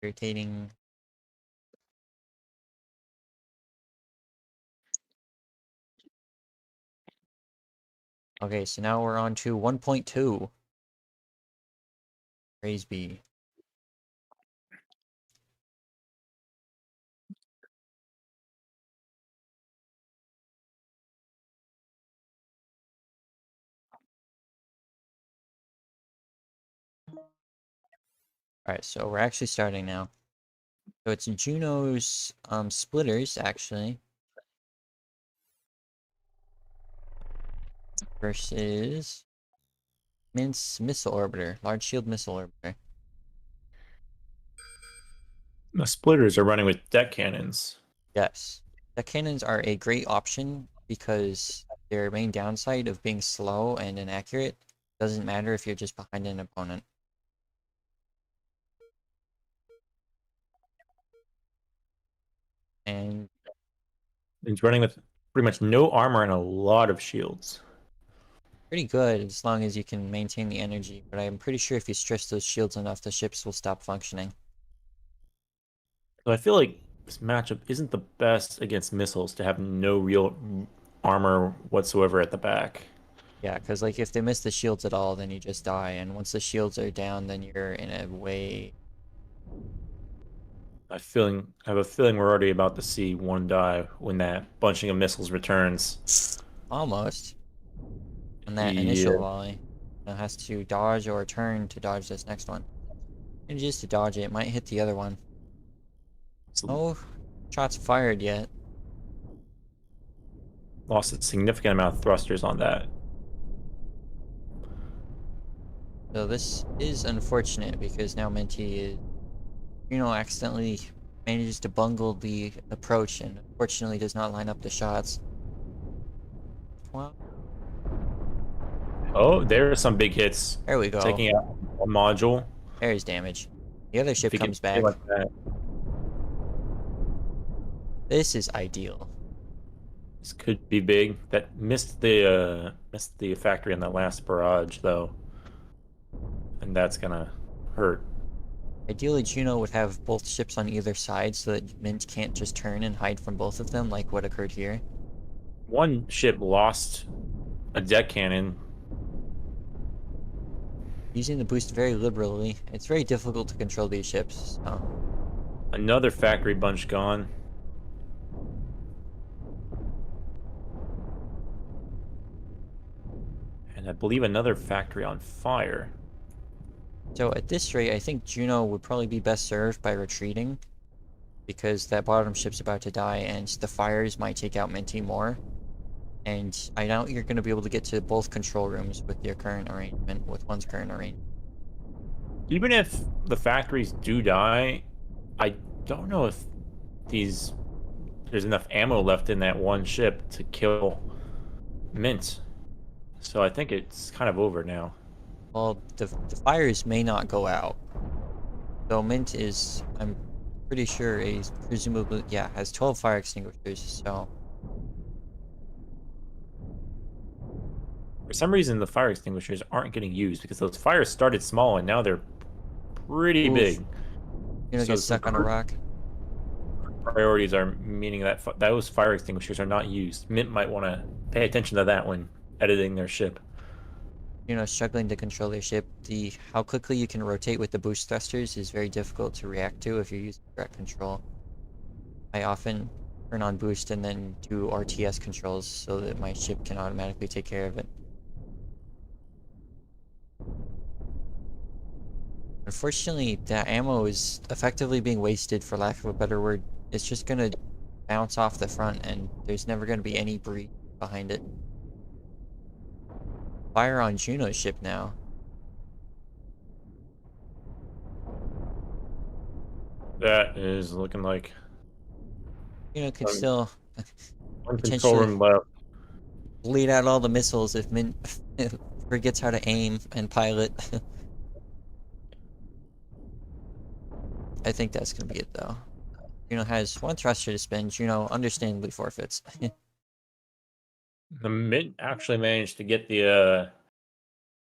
Irritating. Okay, so now we're on to 1.2. Praise be. Alright, so we're actually starting now. So it's Juno's splitters, actually. Versus Mint's missile orbiter. Large shield missile orbiter. The splitters are running with deck cannons. Yes. The cannons are a great option because their main downside of being slow and inaccurate doesn't matter if you're just behind an opponent. And He's running with pretty much no armor and a lot of shields. pretty good as long as you can maintain the energy, but I'm pretty sure if you stress those shields enough, the ships will stop functioning. So I feel like this matchup isn't the best against missiles to have no real armor whatsoever at the back. Yeah, because like if they miss the shields at all, then you just die, and once the shields are down, then you're in a way... I have a feeling we're already about to see one die when that bunching of missiles returns. Almost. On that Yeah. initial volley. It has to dodge or turn to dodge this next one. And just to dodge it, it might hit the other one. Oh, shots fired yet. Lost a significant amount of thrusters on that. So this is unfortunate because now Minty is, accidentally manages to bungle the approach and unfortunately does not line up the shots. Well, Oh, there are some big hits. there we go. Taking out a module. There's damage. The other ship If he can comes stay back. like that, This is ideal. this could be big. That missed the factory on that last barrage though, and that's gonna hurt. Ideally, Juno would have both ships on either side so that Mint can't just turn and hide from both of them like what occurred here. One ship lost a deck cannon. Using the boost very liberally, it's very difficult to control these ships. So. Another factory bunch gone. And I believe another factory on fire. So at this rate, I think Juno would probably be best served by retreating, because that bottom ship's about to die, and the fires might take out Minty more. And I doubt you're going to be able to get to both control rooms with your current arrangement, with one's current arrangement. Even if the factories do die, I don't know if there's enough ammo left in that one ship to kill Mint. So I think it's kind of over now. Well, the fires may not go out. So Mint is, I'm pretty sure, presumably, yeah, has 12 fire extinguishers, so... For some reason, the fire extinguishers aren't getting used because those fires started small and now they're pretty big. You get stuck on a rock. Priorities are meaning that those fire extinguishers are not used. Mint might want to pay attention to that when editing their ship. Struggling to control their ship. How quickly you can rotate with the boost thrusters is very difficult to react to if you're using direct control. I often turn on boost and then do RTS controls so that my ship can automatically take care of it. Unfortunately, that ammo is effectively being wasted, for lack of a better word. It's just gonna bounce off the front and there's never gonna be any breeze behind it. Fire on Juno's ship now. That is looking like Could still one control potentially room left. bleed out all the missiles if Mint forgets how to aim and pilot. I think that's gonna be it though. Juno has one thruster to spin. Juno understandably forfeits. The Mint actually managed to get the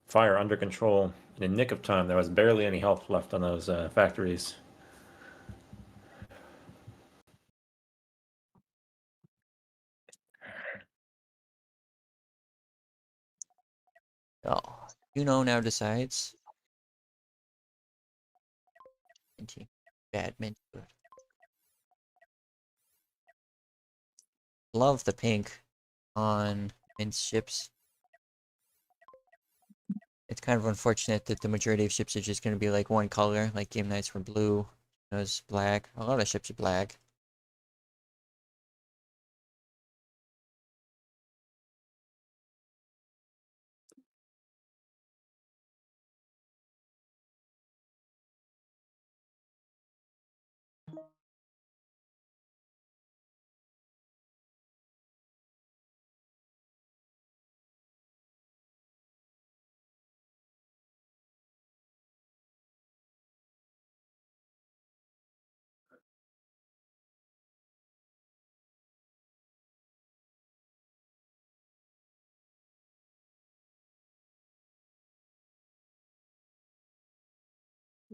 fire under control in the nick of time. There was barely any health left on those factories. Oh, Juno now decides. Minty. Bad mint. Good. Love the pink on Mint's ships. It's kind of unfortunate that the majority of ships are just going to be like one color, like Game Knights were blue, Juno's black. A lot of ships are black.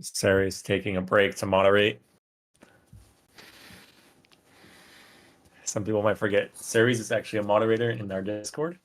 Sarah's taking a break to moderate. Some people might forget. Ceres is actually a moderator in our Discord.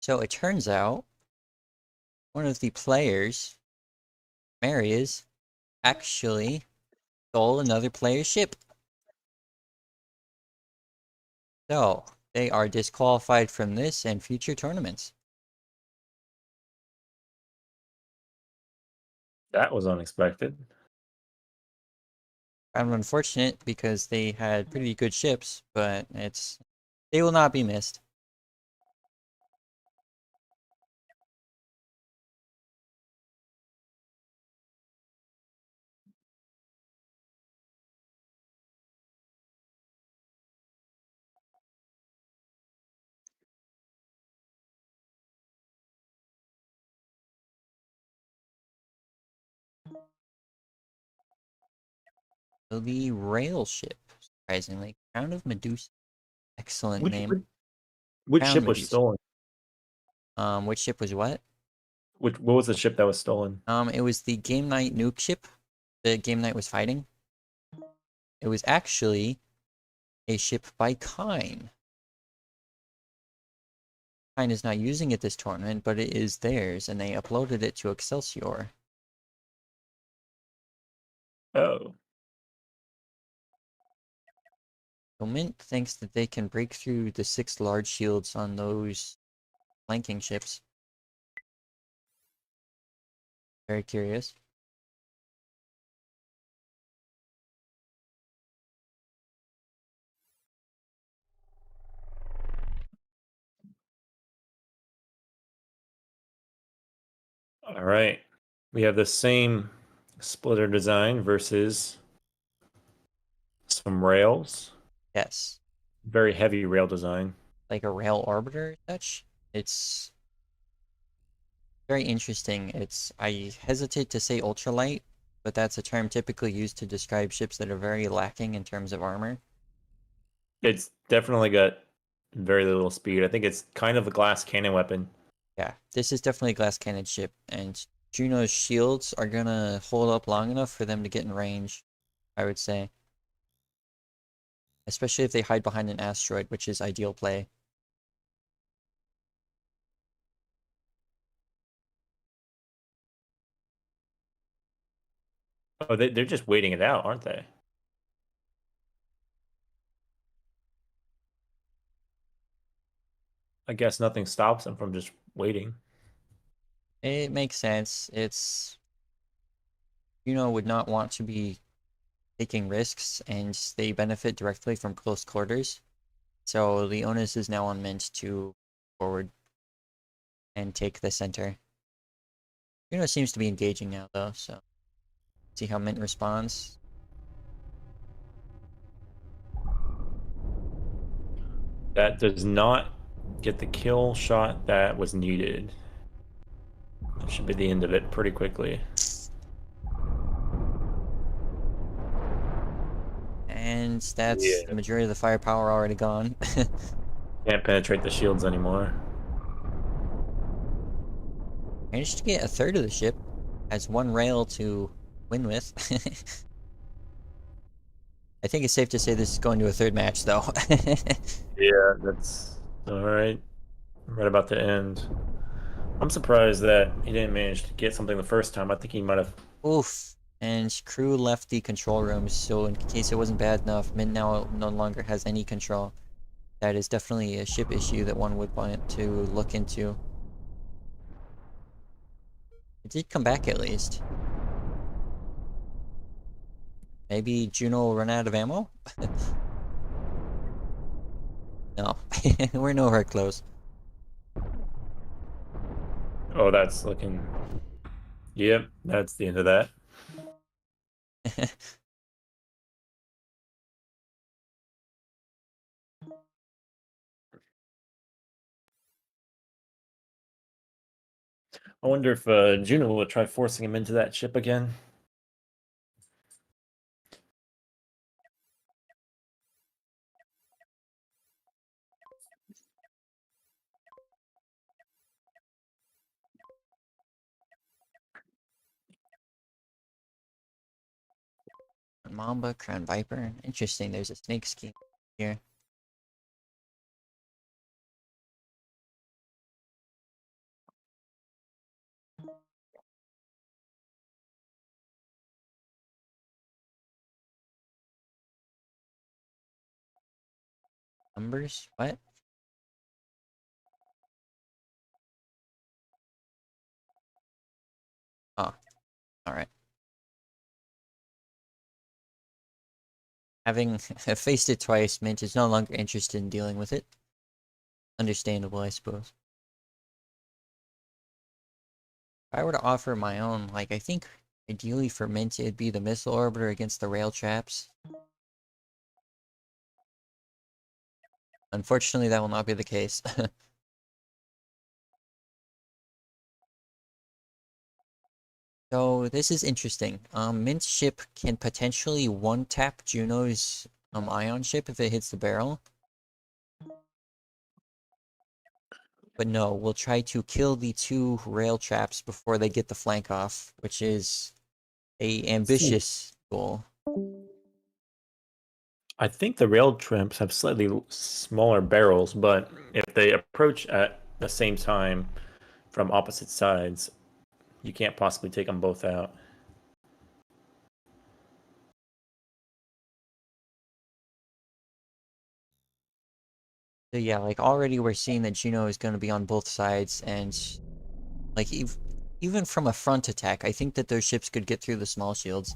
So it turns out one of the players, Marius, actually stole another player's ship. So they are disqualified from this and future tournaments. That was unexpected. Kind of unfortunate because they had pretty good ships, but they will not be missed. So the rail ship, surprisingly, Crown of Medusa. Excellent name. Which Crown ship was Medusa. stolen? Which ship was what? What was the ship that was stolen? It was the Game Knight nuke ship. The Game Knight was fighting. It was actually a ship by Kine. Kine is not using it this tournament, but it is theirs, and they uploaded it to Excelsior. Oh. So Mint thinks that they can break through the 6 large shields on those flanking ships. Very curious. All right. We have the same splitter design versus some rails. Yes. Very heavy rail design. Like a rail orbiter such. It's very interesting. I hesitate to say ultralight, but that's a term typically used to describe ships that are very lacking in terms of armor. It's definitely got very little speed. I think it's kind of a glass cannon weapon. Yeah, this is definitely a glass cannon ship, and Juno's shields are gonna hold up long enough for them to get in range, I would say. Especially if they hide behind an asteroid, which is ideal play. Oh, they're just waiting it out, aren't they? I guess nothing stops them from just waiting. It makes sense. Juno would not want to be taking risks, and they benefit directly from close quarters. So the onus is now on Mint to forward and take the center. Juno seems to be engaging now, though, so see how Mint responds. That does not get the kill shot that was needed. That should be the end of it pretty quickly. and that's the Yeah. majority of the firepower already gone. Can't penetrate the shields anymore. Managed to get a third of the ship. Has one rail to win with. I think it's safe to say this is going to a third match, though. Yeah, that's all right. Right about to end. I'm surprised that he didn't manage to get something the first time. I think he might have. Oof. And crew left the control rooms, so in case it wasn't bad enough, Mint now no longer has any control. That is definitely a ship issue that one would want to look into. It did come back at least. Maybe Juno will run out of ammo? No. We're nowhere close. Oh, that's looking. Yep, that's the end of that. I wonder if Juno will try forcing him into that ship again. Mamba, Crown Viper. Interesting, there's a snake scheme here. Numbers? What? Oh, alright. Having faced it twice, Mint is no longer interested in dealing with it. Understandable, I suppose. If I were to offer my own, like, I think ideally for Mint it'd be the missile orbiter against the rail traps. Unfortunately, that will not be the case. So this is interesting. Mint's ship can potentially one-tap Juno's ion ship if it hits the barrel. But no, we'll try to kill the two rail traps before they get the flank off, which is a ambitious goal. I think the rail tramps have slightly smaller barrels, but if they approach at the same time from opposite sides, you can't possibly take them both out. So yeah, like already we're seeing that Juno is going to be on both sides, and like even from a front attack, I think that those ships could get through the small shields.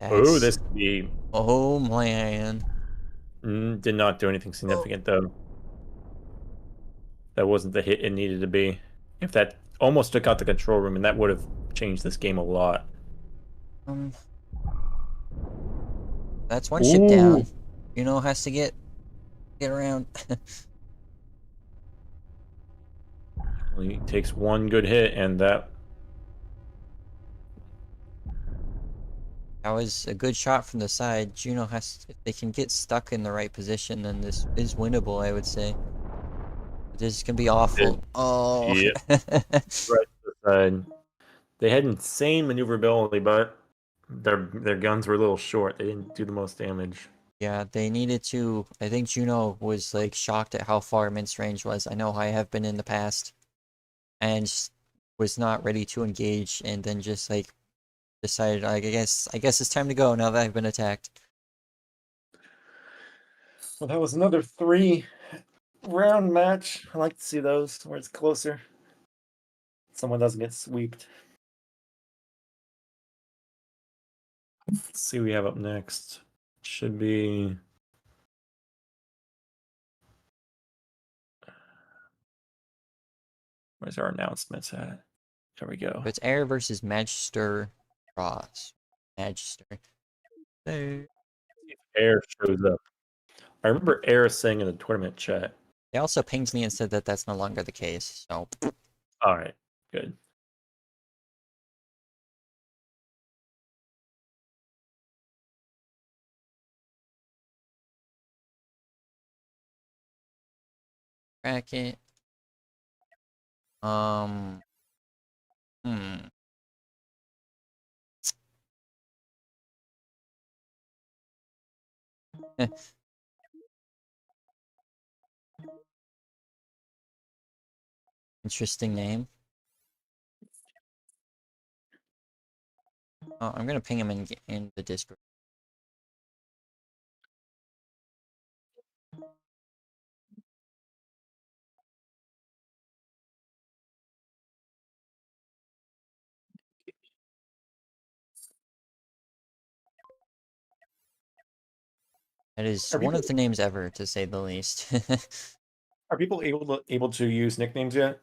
Oh, That's this could be. oh man. Did not do anything Oh. significant though. That wasn't the hit it needed to be. If that almost took out the control room, and that would have changed this game a lot. Um, that's one ship Ooh. down. Juno has to get around. He takes one good hit, and that. That was a good shot from the side. Juno has, if they can get stuck in the right position, then this is winnable, I would say. But this is gonna be awful. Oh. Yep, right to the side. They had insane maneuverability, but their guns were a little short. They didn't do the most damage. Yeah, they needed to. I think Juno was like shocked at how far Mint's range was. I know I have been in the past, and was not ready to engage, and then just like decided, like, I guess it's time to go now that I've been attacked. Well, that was another 3-round match. I like to see those where it's closer. Someone doesn't get sweeped. Let's see what we have up next. Should be. Where's our announcements at? There we go. But it's Air versus Magister Cross. Magister. They Air shows up. I remember Air saying in the tournament chat. also pinged me and said that that's no longer the case. So All right, good. bracket. Um, hmm. Interesting name. Oh, I'm gonna ping him in the Discord. That is Are one people of the names ever, to say the least. are people able to use nicknames yet?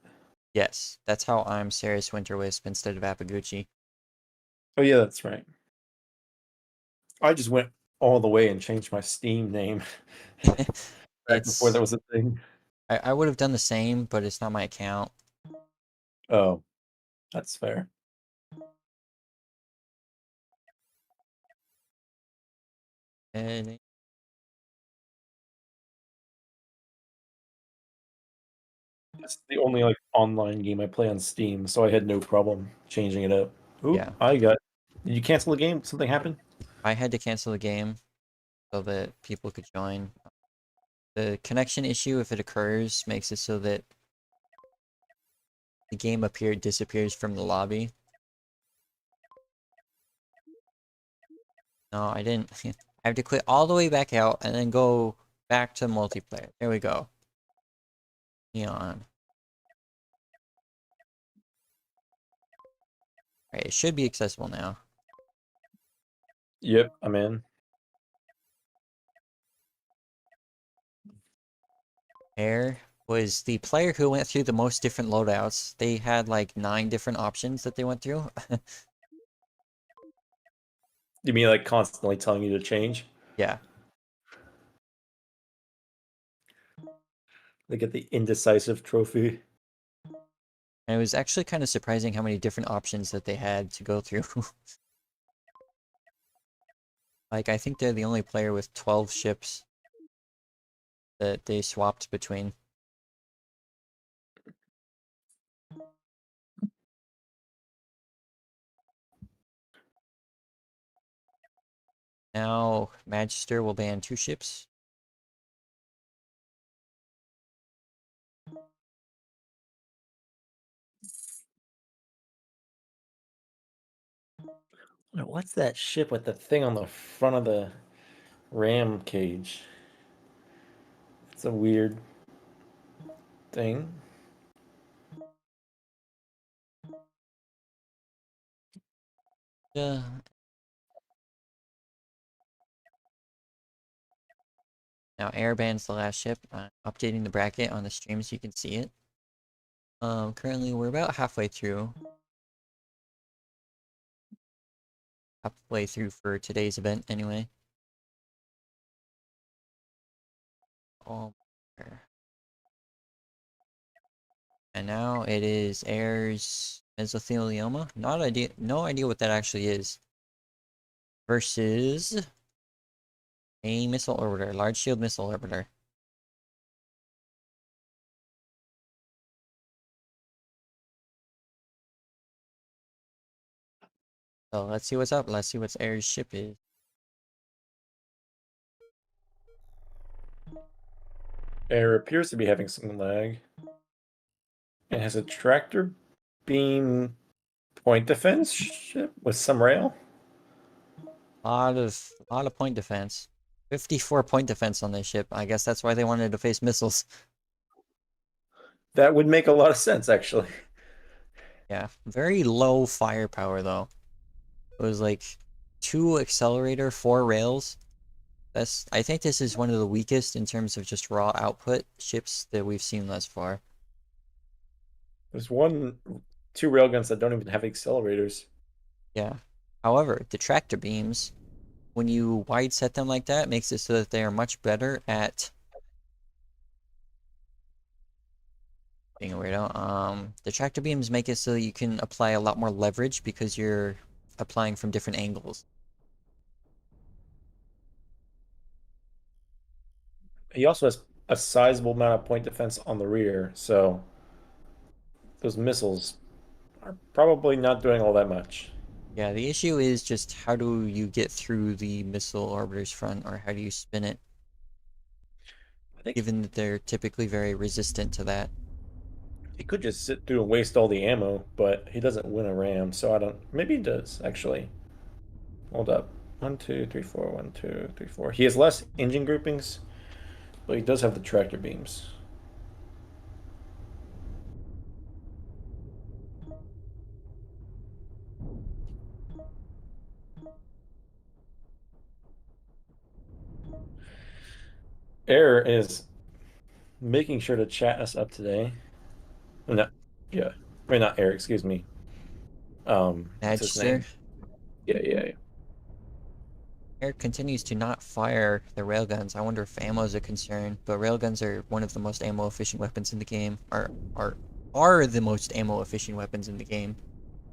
Yes, that's how I'm Serious Winterwisp instead of Apaguchi. Oh yeah, that's right. I just went all the way and changed my Steam name back before that It's was a thing. I would have done the same, but it's not my account. Oh, that's fair. And It's the only like online game I play on Steam, so I had no problem changing it up. Ooh, yeah, Did you cancel the game? Something happened? I had to cancel the game so that people could join. The connection issue, if it occurs, makes it so that the game disappears from the lobby. No, I didn't. I have to quit all the way back out and then go back to multiplayer. There we go. Neon. Right, it should be accessible now. Yep, I'm in. Air was the player who went through the most different loadouts. They had like 9 different options that they went through. You mean like constantly telling you to change? Yeah. They get the indecisive trophy. And it was actually kind of surprising how many different options that they had to go through. Like, I think they're the only player with 12 ships that they swapped between. Now, Magister will ban 2 ships. What's that ship with the thing on the front of the ram cage? It's a weird thing. Yeah. Now, Air bans the last ship. I'm updating the bracket on the stream so you can see it. Currently, we're about halfway through. Halfway through for today's event, anyway. Oh, and now it is Air's mesothelioma. No idea what that actually is. Versus a missile orbiter, large shield missile orbiter. So let's see what's up. Let's see what Air's ship is. Air appears to be having some lag. It has a tractor beam point defense ship with some rail. Lot of point defense. 54 point defense on this ship. I guess that's why they wanted to face missiles. That would make a lot of sense, actually. Yeah, very low firepower though. It was like 2 accelerator, 4 rails. I think this is one of the weakest in terms of just raw output ships that we've seen thus far. There's two railguns that don't even have accelerators. Yeah. However, the tractor beams, when you wide set them like that, makes it so that they are much better at being a weirdo. The tractor beams make it so that you can apply a lot more leverage because you're applying from different angles. He also has a sizable amount of point defense on the rear, so those missiles are probably not doing all that much. Yeah, the issue is just how do you get through the missile orbiter's front, or how do you spin it, I think given that they're typically very resistant to that. he could just sit through and waste all the ammo, but he doesn't win a ram, so I don't. Maybe he does, actually. Hold up. 1, 2, 3, 4, 1, 2, 3, 4. He has less engine groupings, but he does have the tractor beams. Air is making sure to chat us up today. No, yeah. Or not Air, excuse me. What's his Magister, name? Yeah, yeah, yeah. Air continues to not fire the railguns. I wonder if ammo is a concern, but railguns are one of the most ammo efficient weapons in the game, are the most ammo efficient weapons in the game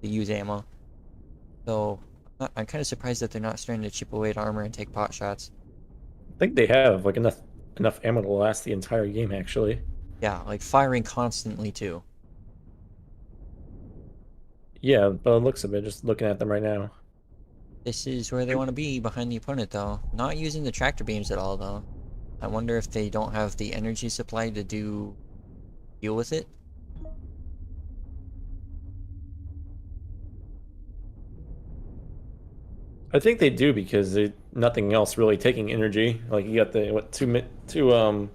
to use ammo. So I'm kind of surprised that they're not starting to chip away at armor and take pot shots. I think they have like enough ammo to last the entire game, actually. Yeah, like firing constantly too. Yeah, but it looks of it, just looking at them right now. This is where they want to be behind the opponent though. Not using the tractor beams at all though. I wonder if they don't have the energy supply to deal with it. I think they do because nothing else really taking energy. Like you got the what two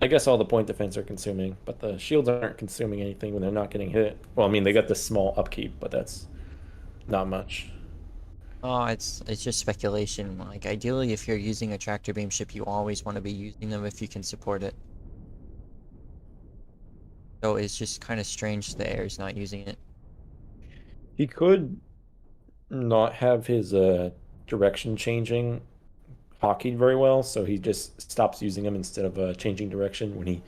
I guess all the point defense are consuming, but the shields aren't consuming anything when they're not getting hit. Well, I mean they got this small upkeep, but that's not much. Oh, it's just speculation. Like ideally if you're using a tractor beam ship, you always want to be using them if you can support it. So it's just kind of strange the air's not using it. He could not have his direction changing hockeyed very well, so he just stops using them instead of changing direction when he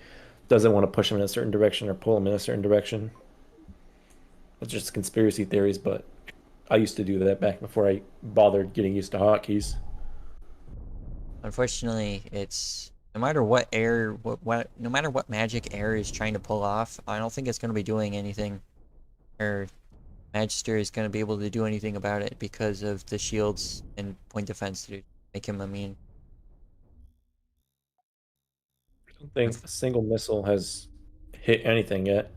doesn't want to push him in a certain direction or pull him in a certain direction. It's just conspiracy theories, but I used to do that back before I bothered getting used to hotkeys. Unfortunately, it's no matter what air, no matter what magic air is trying to pull off, I don't think it's going to be doing anything, or Magister is going to be able to do anything about it because of the shields and point defense to make him immune. I don't think a single missile has hit anything yet.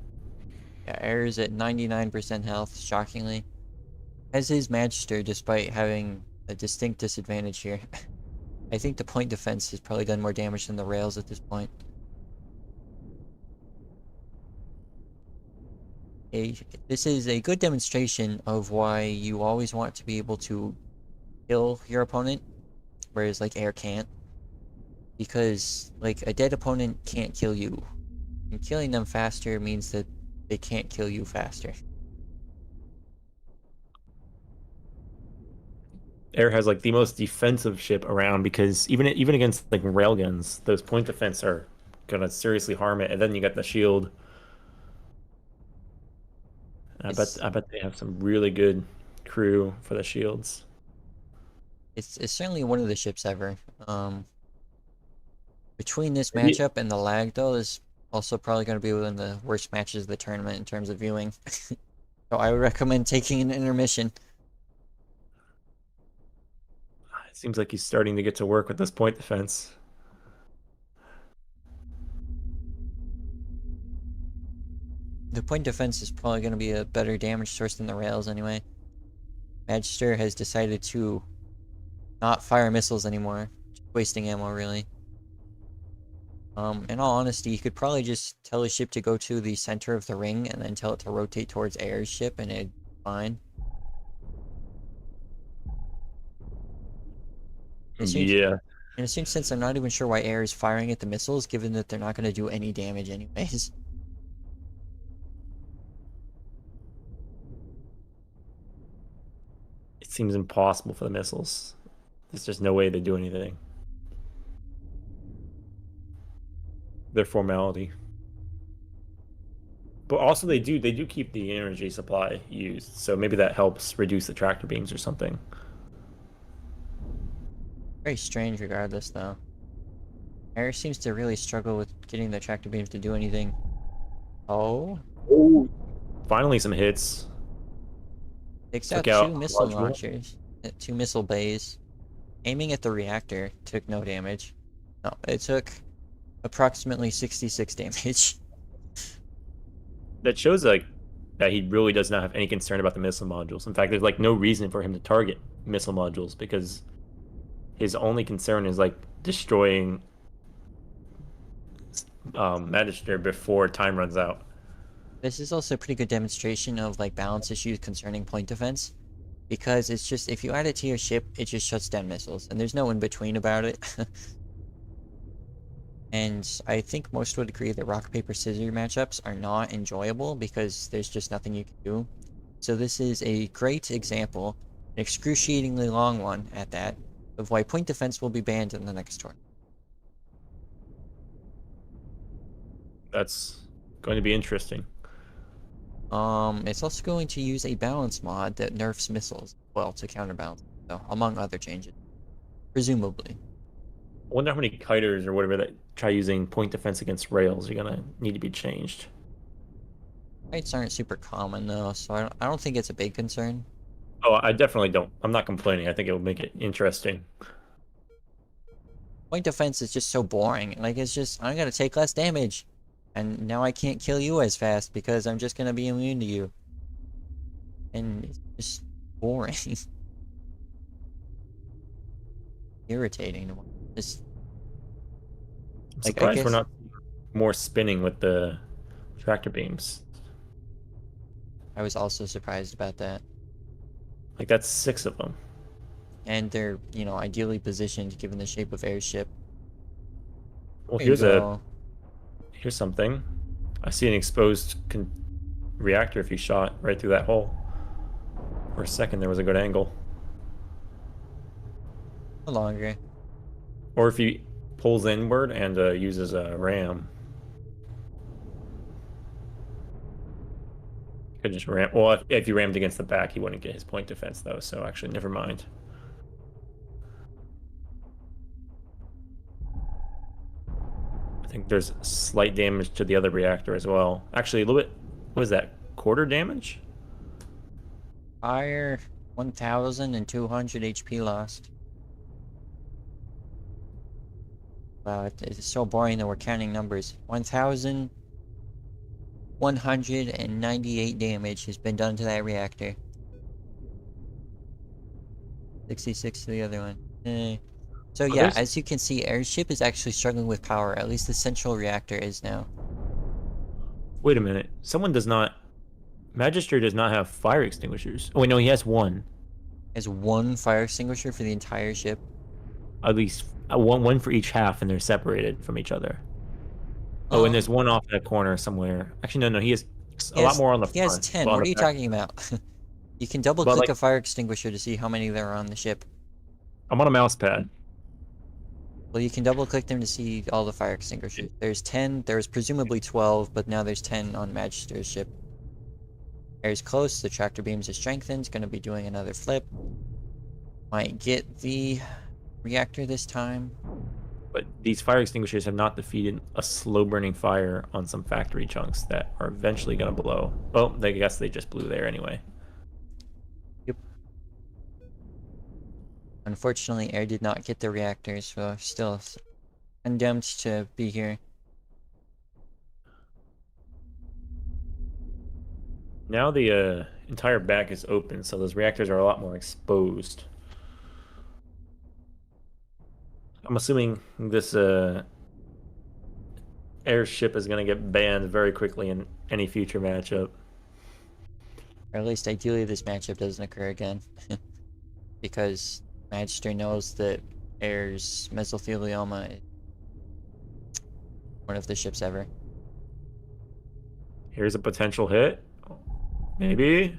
Yeah, air is at 99% health, shockingly. As is Magister, despite having a distinct disadvantage here. I think the point defense has probably done more damage than the rails at this point. A, this is a good demonstration of why you always want to be able to kill your opponent, whereas like air can't. Because like a dead opponent can't kill you. And killing them faster means that they can't kill you faster. Air has like the most defensive ship around because even against like railguns, those point defense are gonna seriously harm it. And then you got the shield. It's I bet they have some really good crew for the shields. it's certainly one of the ships ever. Between this Maybe matchup and the lag though, is also probably going to be one of the worst matches of the tournament in terms of viewing. So I would recommend taking an intermission. it seems like he's starting to get to work with this point defense. The point defense is probably going to be a better damage source than the rails anyway. Magister has decided to not fire missiles anymore. Just wasting ammo, really. In all honesty, you could probably just tell a ship to go to the center of the ring and then tell it to rotate towards Air's ship and it'd be fine. Yeah, In a certain sense, I'm not even sure why Air is firing at the missiles, given that they're not going to do any damage anyways. it seems impossible for the missiles. There's just no way they do anything. They're formality. But also they do keep the energy supply used, so maybe that helps reduce the tractor beams or something. Very strange regardless, though. Air seems to really struggle with getting the tractor beams to do anything. Oh, Oh, finally some hits. takes Took out out two a missile module. launchers, two missile bays. Aiming at the reactor took no damage. No, it took approximately 66 damage. That shows like that he really does not have any concern about the missile modules. In fact, there's like no reason for him to target missile modules because his only concern is like destroying Magister before time runs out. This is also a pretty good demonstration of like balance issues concerning point defense. Because it's just, if you add it to your ship, it just shuts down missiles. And there's no in-between about it. And I think most would agree that rock, paper, scissors matchups are not enjoyable because there's just nothing you can do. So this is a great example, an excruciatingly long one at that, of why point defense will be banned in the next tournament. That's going to be interesting. It's also going to use a balance mod that nerfs missiles, well, to counterbalance, so among other changes, presumably. I wonder how many kiters or whatever that try using point defense against rails are gonna need to be changed. Fights aren't super common though, so I don't think it's a big concern. Oh, I definitely don't. I'm not complaining. I think it will make it interesting. Point defense is just so boring. Like, it's just, I'm gonna take less damage. And now I can't kill you as fast because I'm just gonna be immune to you. And it's just boring. Irritating. Just, I'm like, I surprised we're guess not more spinning with the tractor beams. I was also surprised about that. Like that's 6 of them. And they're, you know, ideally positioned given the shape of airship. Well, There you go. here's something. I see an exposed reactor if you shot right through that hole. For a second, there was a good angle. No longer. Or if he pulls inward and uses a ram. Could just ram. Well, if you rammed against the back, he wouldn't get his point defense though. So actually, never mind. I think there's slight damage to the other reactor as well. Actually, a little bit. What is that? Quarter damage? Fire 1,200 HP lost. Wow, it's so boring that we're counting numbers. 1,198 damage has been done to that reactor. 66 to the other one. So Oh, yeah, there's. as you can see, airship is actually struggling with power. At least the central reactor is now. Wait a minute. Someone does not. Magister does not have fire extinguishers. Oh wait, no, he has one. Has one fire extinguisher for the entire ship. At least one for each half, and they're separated from each other. Oh, and there's one off that corner somewhere. Actually, no, he has He a lot has more on the he has front. 10. Well, on What the are you back. talking about? You can double But click like, a fire extinguisher to see how many there are on the ship. I'm on a mouse pad. Well, you can double click them to see all the fire extinguishers. There's 10, there's presumably 12, but now there's 10 on Magister's ship. Air's close, the tractor beams are strengthened, gonna be doing another flip. Might get the reactor this time. But these fire extinguishers have not defeated a slow-burning fire on some factory chunks that are eventually going to blow. Well, I guess they just blew there anyway. Yep. Unfortunately, Air did not get the reactors, so still condemned to be here. Now the entire back is open, so those reactors are a lot more exposed. I'm assuming this airship is going to get banned very quickly in any future matchup. Or at least ideally this matchup doesn't occur again. Because Magister knows that Air's mesothelioma is one of the ships ever. Here's a potential hit. Maybe.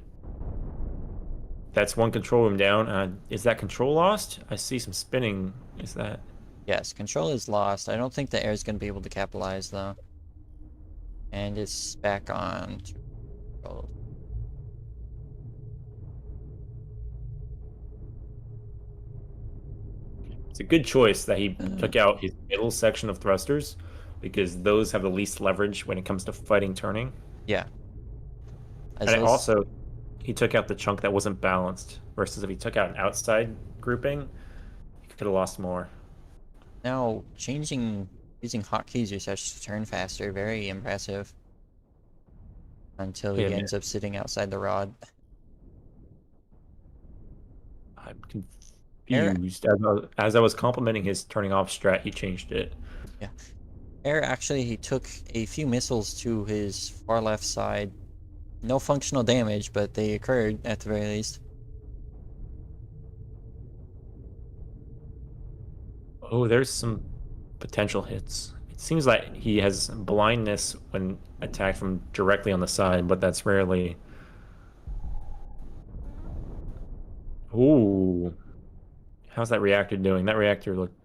That's one control room down. Is that control lost? I see some spinning. Is that... Yes, control is lost. I don't think the Air's going to be able to capitalize, though. And it's back on to control. It's a good choice that he took out his middle section of thrusters because those have the least leverage when it comes to fighting turning. Yeah, as And it those also, he took out the chunk that wasn't balanced versus if he took out an outside grouping, he could have lost more. now changing using hotkeys or such to turn faster, very impressive. Until Wait a he minute. ends up sitting outside the rod. I'm Air, confused. As I was complimenting his turning off strat, he changed it. yeah. Air actually he took a few missiles to his far left side. No functional damage, but they occurred at the very least. Oh, there's some potential hits. It seems like he has blindness when attacked from directly on the side, but that's rarely. Ooh, how's that reactor doing? That reactor looked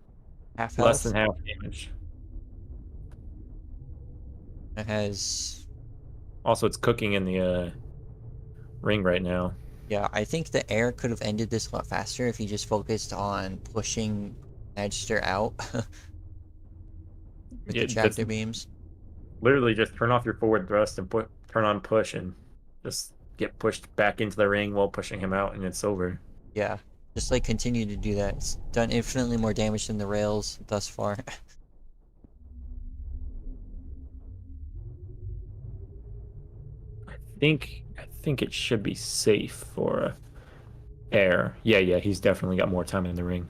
Half less than health. half damage. It has Also, it's cooking in the ring right now. yeah, I think the air could have ended this a lot faster if he just focused on pushing Magister out with the Yeah, that's tractor beams. literally just turn off your forward thrust and turn on push and just get pushed back into the ring while pushing him out, and it's over. Yeah. Just like continue to do that. It's done infinitely more damage than the rails thus far. I think it should be safe for air. Yeah, he's definitely got more time in the ring.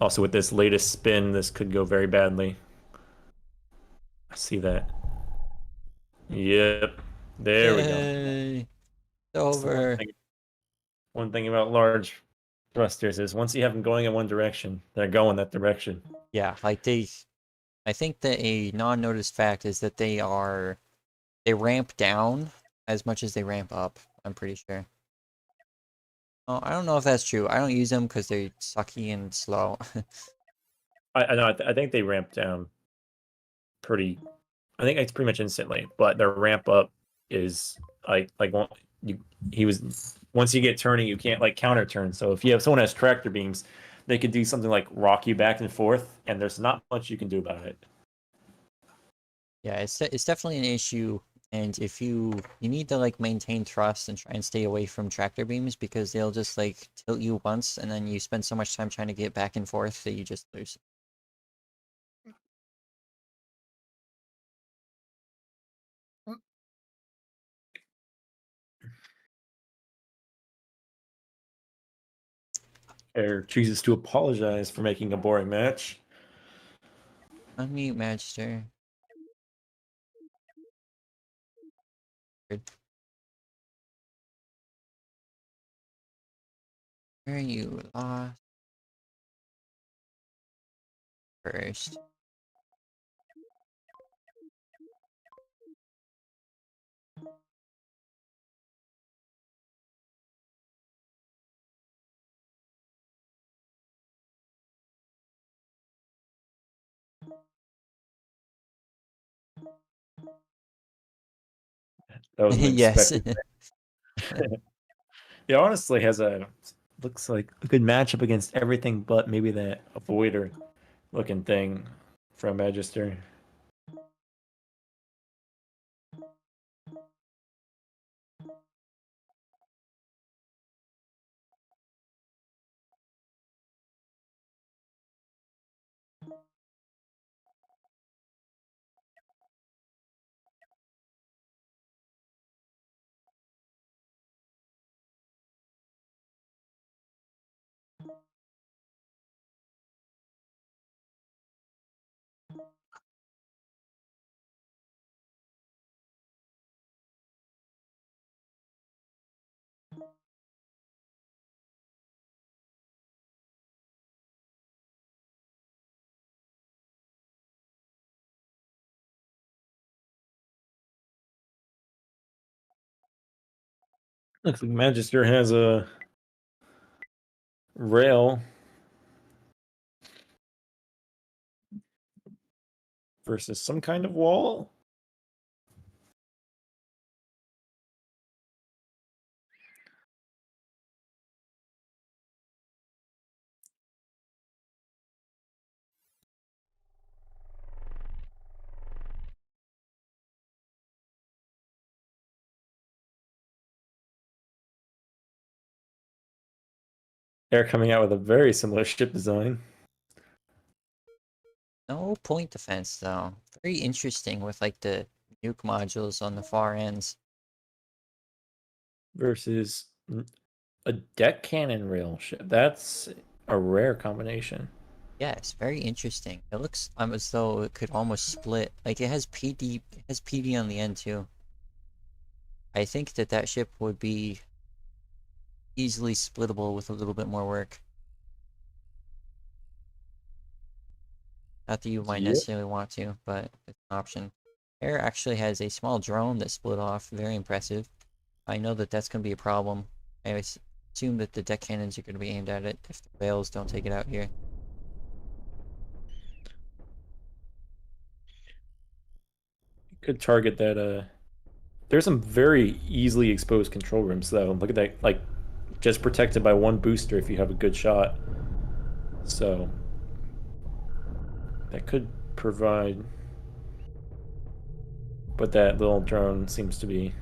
Also, with this latest spin, this could go very badly. I see that. Yep. There we go. Yay! It's That's the one over. thing. One thing about large thrusters is once you have them going in one direction, they're going that direction. Yeah, like I think that a non-noticed fact is that they ramp down as much as they ramp up. I'm pretty sure. Oh, I don't know if that's true. I don't use them because they're sucky and slow. I know. I think they ramp down pretty. I think it's pretty much instantly, but their ramp up is like one, you he was once you get turning, you can't like counter turn. So if you have someone has tractor beams, they could do something like rock you back and forth, and there's not much you can do about it. Yeah, it's definitely an issue, and if you need to like maintain trust and try and stay away from tractor beams because they'll just like tilt you once, and then you spend so much time trying to get back and forth that you just lose. Air chooses to apologize for making a boring match. Unmute Magister. Where are you lost first? That was an Yes. expected. He honestly has a looks like a good matchup against everything but maybe that avoider looking thing from Magister. Looks like Magister has a rail versus some kind of wall. Air coming out with a very similar ship design. No point defense though. Very interesting with like the nuke modules on the far ends. Versus a deck cannon rail ship. That's a rare combination. Yes, very interesting. It looks as though it could almost split. Like it has PD on the end too. I think that that ship would be easily splittable with a little bit more work. Not that you might Yep. necessarily want to, but it's an option. Air actually has a small drone that split off. Very impressive. I know that that's going to be a problem. Assume that the deck cannons are going to be aimed at it if the rails don't take it out here. Could target that. There's some very easily exposed control rooms though. Look at that, like just protected by one booster if you have a good shot. So that could provide, but that little drone seems to be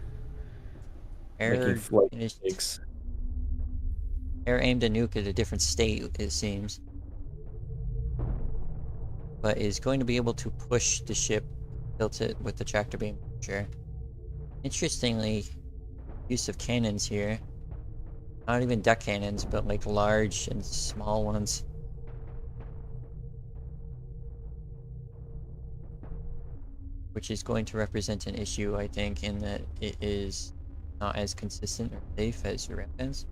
making Air flight finished. mistakes. Air aimed a nuke at a different state, it seems, but is going to be able to push the ship, tilt it with the tractor beam. Sure. Interestingly, use of cannons here. Not even deck cannons, but like large and small ones. Which is going to represent an issue, I think, in that it is not as consistent or safe as rampants.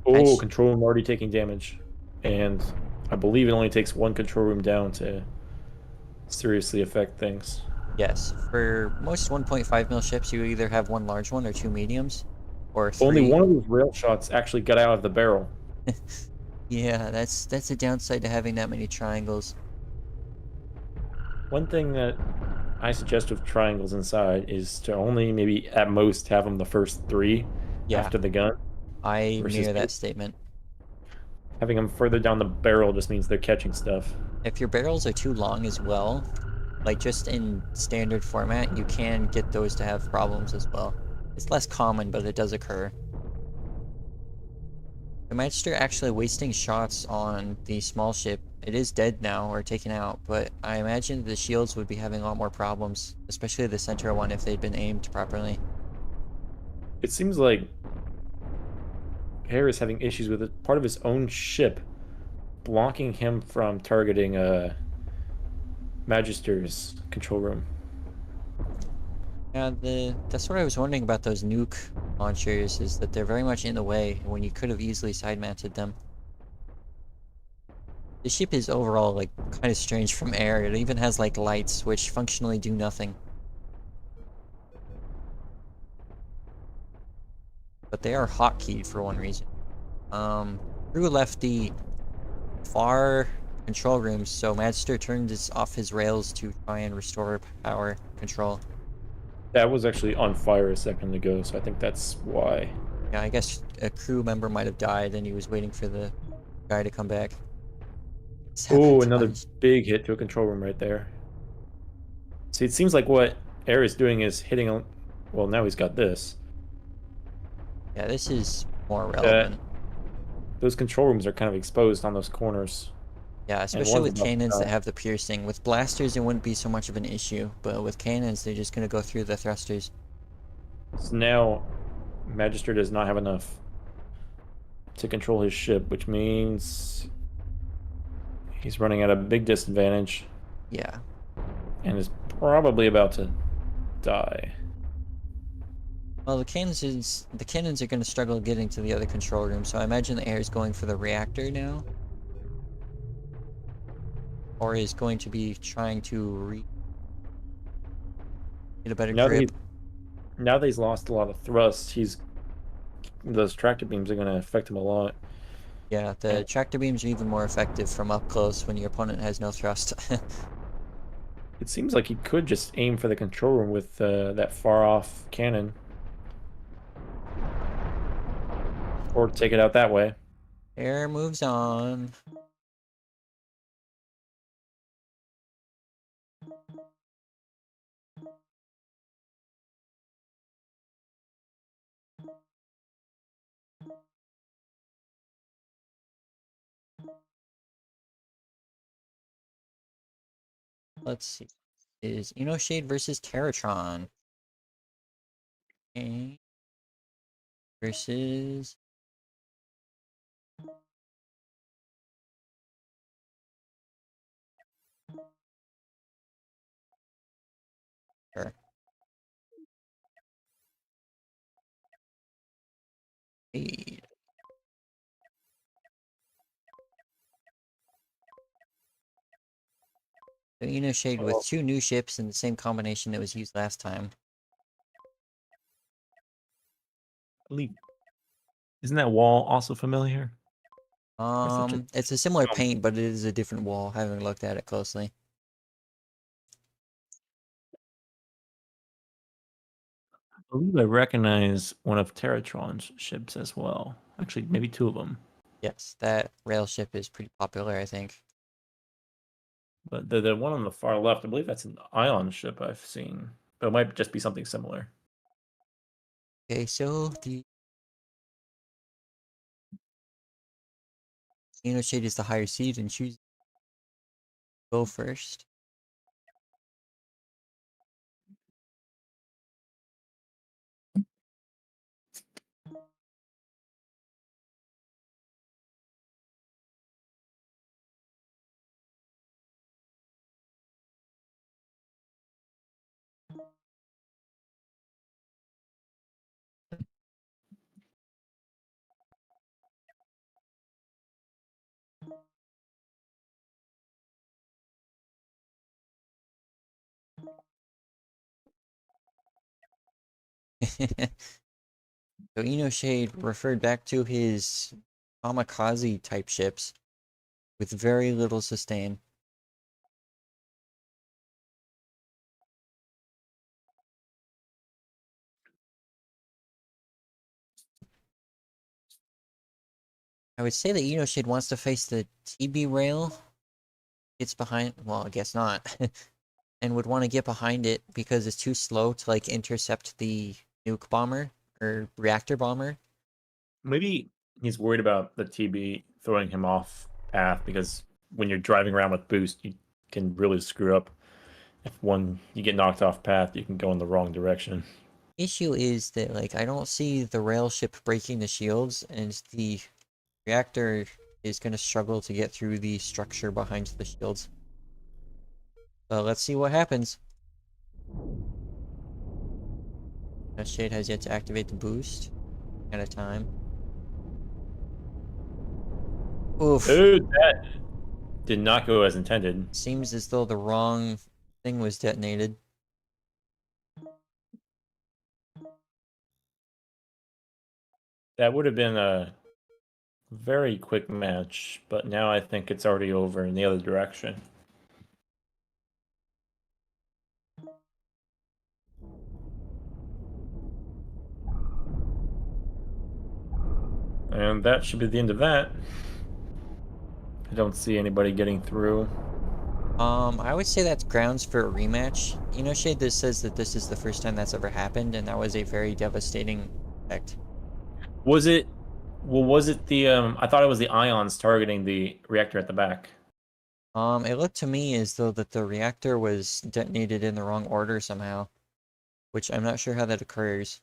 Oh, control room already taking damage, and I believe it only takes one control room down to seriously affect things. Yes, for most 1.5 mil ships, you either have one large one or two mediums, or Only three. one of those rail shots actually got out of the barrel. Yeah, that's a downside to having that many triangles. One thing that I suggest with triangles inside is to only maybe at most have them the first three Yeah, after the gun I versus mirror that statement. having them further down the barrel just means they're catching stuff. If your barrels are too long as well, like just in standard format, you can get those to have problems as well. It's less common, but it does occur. The Magister actually wasting shots on the small ship. It is dead now, or taken out, but I imagine the shields would be having a lot more problems, especially the center one if they'd been aimed properly. It seems like Hare is having issues with it, part of his own ship blocking him from targeting Magister's control room. Yeah, that's what I was wondering about those nuke launchers, is that they're very much in the way when you could have easily side mounted them. The ship is overall like kind of strange from air. It even has like lights which functionally do nothing. But they are hotkeyed for one reason. Crew left the far control rooms, so Magister turned off his rails to try and restore power control. That was actually on fire a second ago, so I think that's why. Yeah, I guess a crew member might have died and he was waiting for the guy to come back. Oh, another Sabotage. big hit to a control room right there. See, it seems like what Air is doing is hitting on. Well, now he's got this. Yeah, this is more That relevant. those control rooms are kind of exposed on those corners, Yeah, and especially one's with about to cannons that die. have the piercing. With blasters, it wouldn't be so much of an issue, but with cannons, they're just gonna go through the thrusters. So now Magister does not have enough to control his ship, which means he's running at a big disadvantage Yeah. and is probably about to die. Well, the cannons are gonna struggle getting to the other control room, so I imagine the air is going for the reactor now, or is going to be trying to get a better Now that grip. he now that he's lost a lot of thrust, he's those tractor beams are going to affect him a lot. Yeah, the And tractor beams are even more effective from up close when your opponent has no thrust. it seems like he could just aim for the control room with that far off cannon, or take it out that way. Air moves on. Let's see. Is Shade versus Terratron. Okay. Versus. Sure. Shade. So Shade with Oh, two new ships in the same combination that was used last time. I believe. Isn't that wall also familiar? Or such a It's a similar um, paint, but it is a different wall. Having looked at it closely. I believe I recognize one of Terratron's ships as well. Actually, maybe two of them. Yes, that rail ship is pretty popular, I think. But the one on the far left, I believe that's an Ion ship I've seen. But it might just be something similar. Okay, so the Shade is the higher seed and choose go first. So Shade referred back to his kamikaze type ships with very little sustain. I would say that Shade wants to face the TB rail. It's behind, well, I guess not. And would want to get behind it because it's too slow to like intercept the nuke bomber or reactor bomber. Maybe he's worried about the TB throwing him off path because when you're driving around with boost, you can really screw up. If you get knocked off path, you can go in the wrong direction. Issue is that like I don't see the rail ship breaking the shields, and the reactor is gonna struggle to get through the structure behind the shields. So let's see what happens. Shade has yet to activate the boost. Out of time. Oof. Dude, that did not go as intended. Seems as though the wrong thing was detonated. That would have been a very quick match, but now I think it's already over in the other direction. And that should be the end of that. I don't see anybody getting through. I would say that's grounds for a rematch. Shade, this says that this is the first time that's ever happened, and that was a very devastating effect. Was it? Well, was it the? I thought it was the ions targeting the reactor at the back. It looked to me as though that the reactor was detonated in the wrong order somehow, which I'm not sure how that occurs.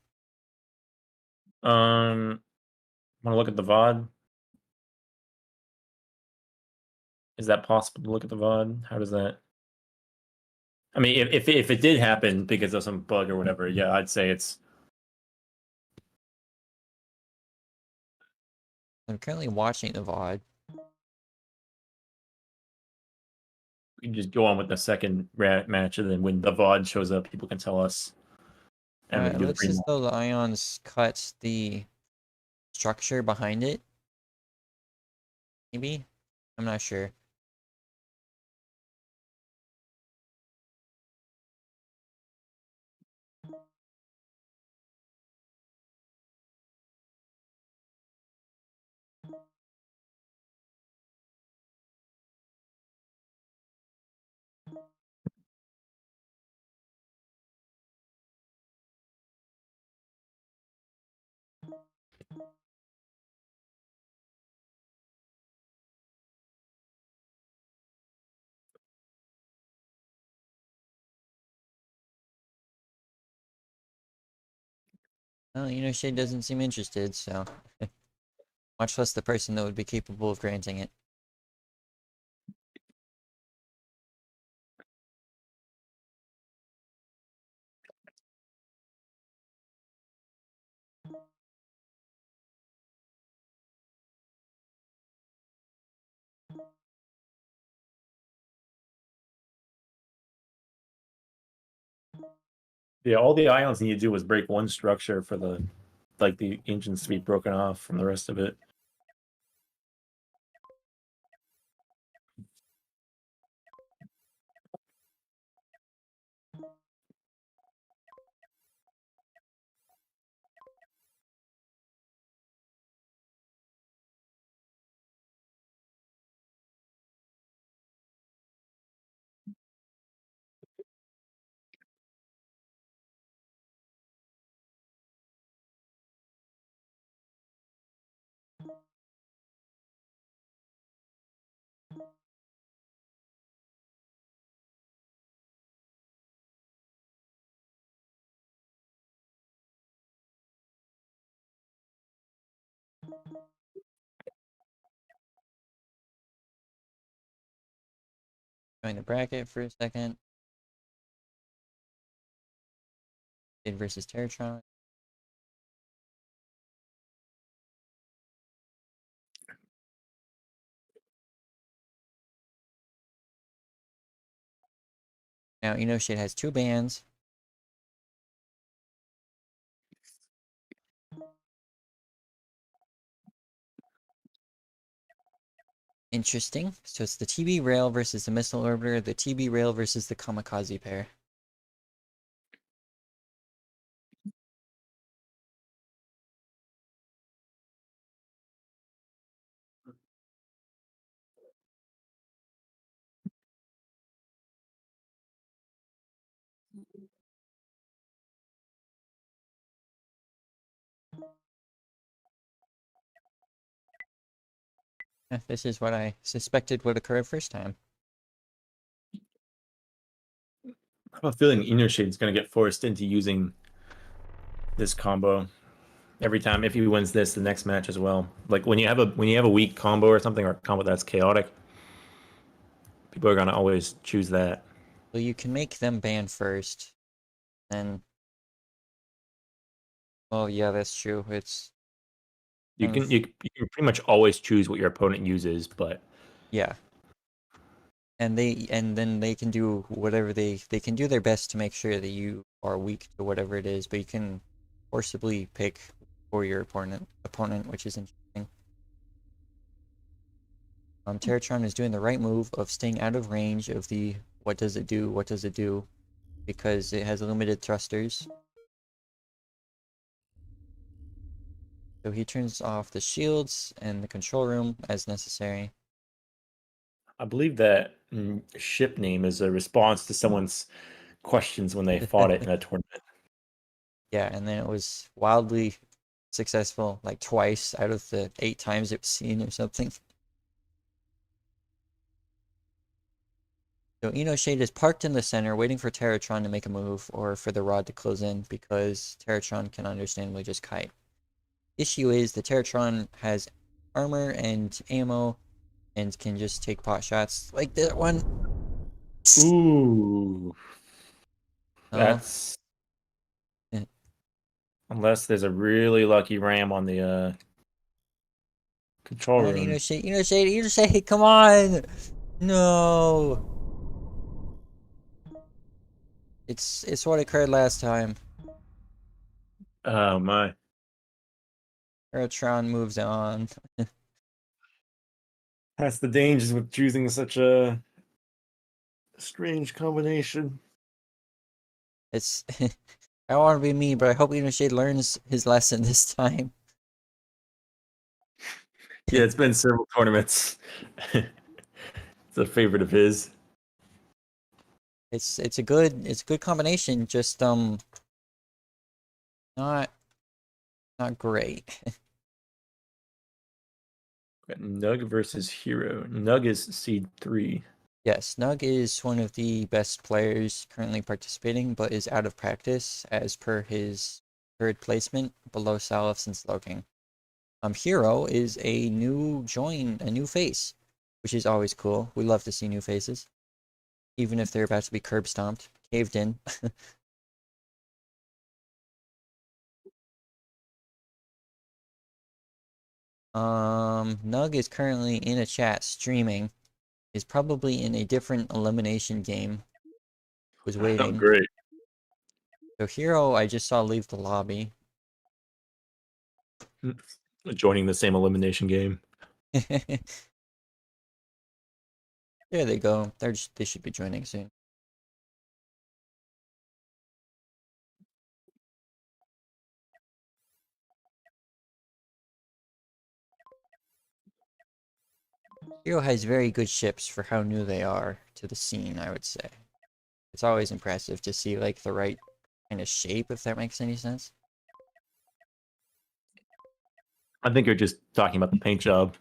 Want to look at the VOD? Is that possible to look at the VOD? How does that? I mean, if it did happen because of some bug or whatever, yeah, I'd say it's. I'm currently watching the VOD. We can just go on with the second match, and then when the VOD shows up, people can tell us, and we It can do the looks as pre. though the ions cut the structure behind it. Maybe? I'm not sure. Well, Shade doesn't seem interested, so much less the person that would be capable of granting it. Yeah, all the ions need to do was break one structure for the engines to be broken off from the rest of it. Join the bracket for a second. Shade versus Terratron. Now, Shade has 2 bans. Interesting. So it's the TB Rail versus the Missile Orbiter, the TB Rail versus the Kamikaze pair. This is what I suspected would occur first time. I have a feeling Inoshade's going to get forced into using this combo every time if he wins the next match as well. Like when you have a weak combo or something, or a combo that's chaotic, people are going to always choose that. Well, you can make them ban first, then. Oh yeah, that's true. It's You can pretty much always choose what your opponent uses, but yeah. And then they can do whatever they can do their best to make sure that you are weak to whatever it is, but you can forcibly pick for your opponent, which is interesting. Terratron is doing the right move of staying out of range of the what does it do, because it has limited thrusters. So he turns off the shields and the control room as necessary. I believe that ship name is a response to someone's questions when they fought it in a tournament. Yeah, and then it was wildly successful, like twice out of the 8 times it was seen or something. So Shade is parked in the center, waiting for Terratron to make a move or for the rod to close in, because Terratron can understandably just kite. Issue is the Terratron has armor and ammo and can just take pot shots like that one. Ooh. Oh, That's unless there's a really lucky ram on the control room. Shade, come on! No! It's what occurred last time. Oh my. Terratron moves on. That's the dangers with choosing such a strange combination. It's I don't want to be me, but I hope Shade learns his lesson this time. Yeah, it's been several tournaments. It's a favorite of his. It's a good combination, just not great. Got Nug versus Hero. Nug is seed 3. Yes, Nug is one of the best players currently participating, but is out of practice as per his third placement, below Salifs and Slowking. Hero is a new face, which is always cool. We love to see new faces, even if they're about to be curb stomped, caved in. Nug is currently in a chat streaming. Is probably in a different elimination game. Was Oh, waiting. great. So Hero, I just saw leave the lobby. Joining the same elimination game. There they go. They should be joining soon. Hero has very good ships for how new they are to the scene, I would say. It's always impressive to see like the right kind of shape, if that makes any sense. I think you're just talking about the paint job.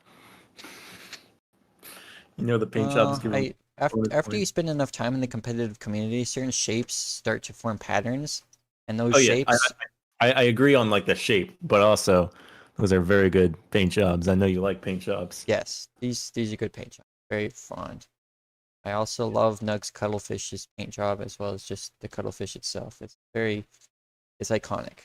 You know, the paint job is giving. After you spend enough time in the competitive community, certain shapes start to form patterns, and those Oh yeah, shapes. I agree on like the shape, but also those are very good paint jobs. I know you like paint jobs. Yes, these are good paint jobs. Very fond. I also love Nug's Cuttlefish's paint job as well as just the Cuttlefish itself. It's iconic.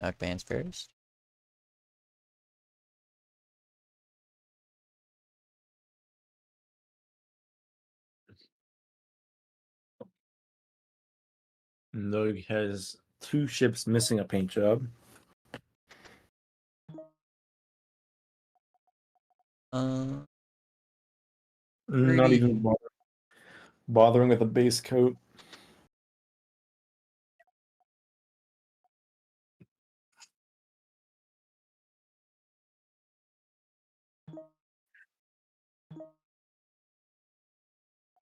Nug bans first. Nogue has 2 ships missing a paint job. Not Pretty. even bothering with a base coat.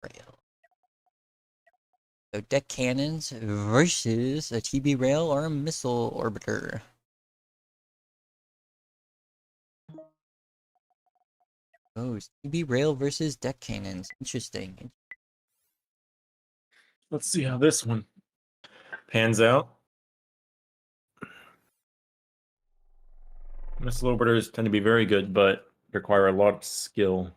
Rail. So deck cannons versus a TB rail or a missile orbiter. Oh, TB rail versus deck cannons. Interesting. Let's see how this one pans out. Missile orbiters tend to be very good, but require a lot of skill.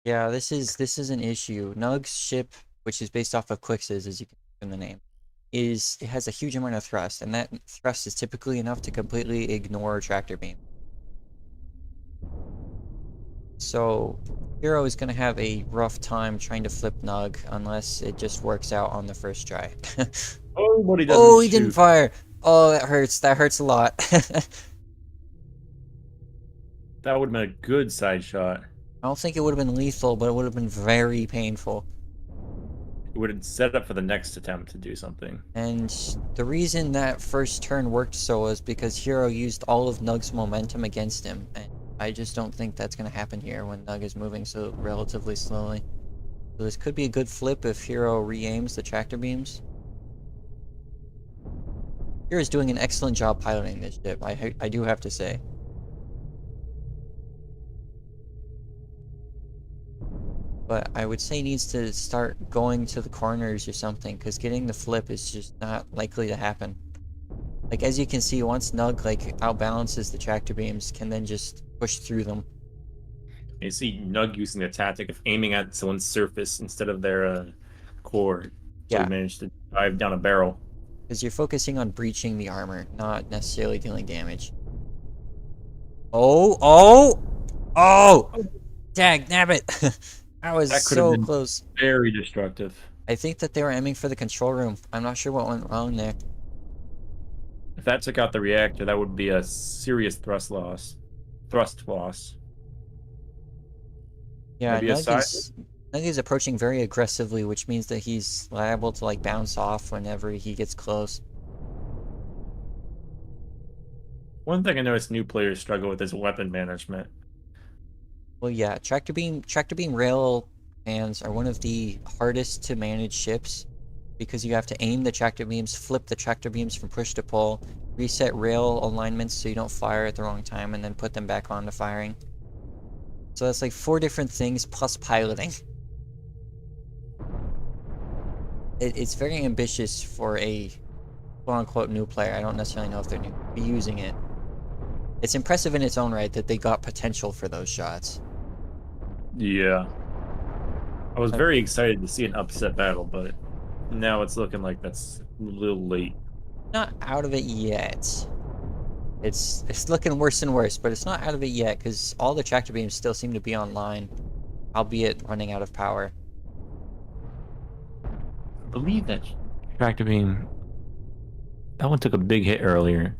Yeah, this is an issue. Nug's ship, which is based off of Quix's, as you can see in the name, it has a huge amount of thrust, and that thrust is typically enough to completely ignore tractor beam. So Hero is gonna have a rough time trying to flip Nug unless it just works out on the first try. Oh, but he doesn't Oh, he shoot. didn't fire. Oh, that hurts. That hurts a lot. That would have been a good side shot. I don't think it would have been lethal, but it would have been very painful. It would have set up for the next attempt to do something. And the reason that first turn worked so was because Hero used all of Nug's momentum against him. And I just don't think that's going to happen here when Nug is moving so relatively slowly. So this could be a good flip if Hero re-aims the tractor beams. Hero's doing an excellent job piloting this ship, I do have to say. But I would say he needs to start going to the corners or something, because getting the flip is just not likely to happen. Like, as you can see, once Nug, like, outbalances the tractor beams, can then just push through them. You see Nug using the tactic of aiming at someone's surface instead of their core. So Yeah. he managed to dive down a barrel. Because you're focusing on breaching the armor, not necessarily dealing damage. Oh! Oh! Oh! Dag, nabbit! That was That could have so been close. very destructive. I think that they were aiming for the control room. I'm not sure what went wrong there. If that took out the reactor, that would be a serious thrust loss. Yeah, Maybe a side. Nug is approaching very aggressively, which means that he's liable to like bounce off whenever he gets close. One thing I noticed new players struggle with is weapon management. Well, yeah, tractor beam rail fans are one of the hardest to manage ships because you have to aim the tractor beams, flip the tractor beams from push to pull, reset rail alignments so you don't fire at the wrong time, and then put them back on to firing. So that's like 4 different things plus piloting. It's very ambitious for a quote-unquote new player. I don't necessarily know if they're new be using it. It's impressive in its own right that they got potential for those shots. Yeah. I was very excited to see an upset battle, but now it's looking like that's a little late. Not out of it yet. It's looking worse and worse, but it's not out of it yet because all the tractor beams still seem to be online, albeit running out of power. I believe that tractor beam, that one took a big hit earlier.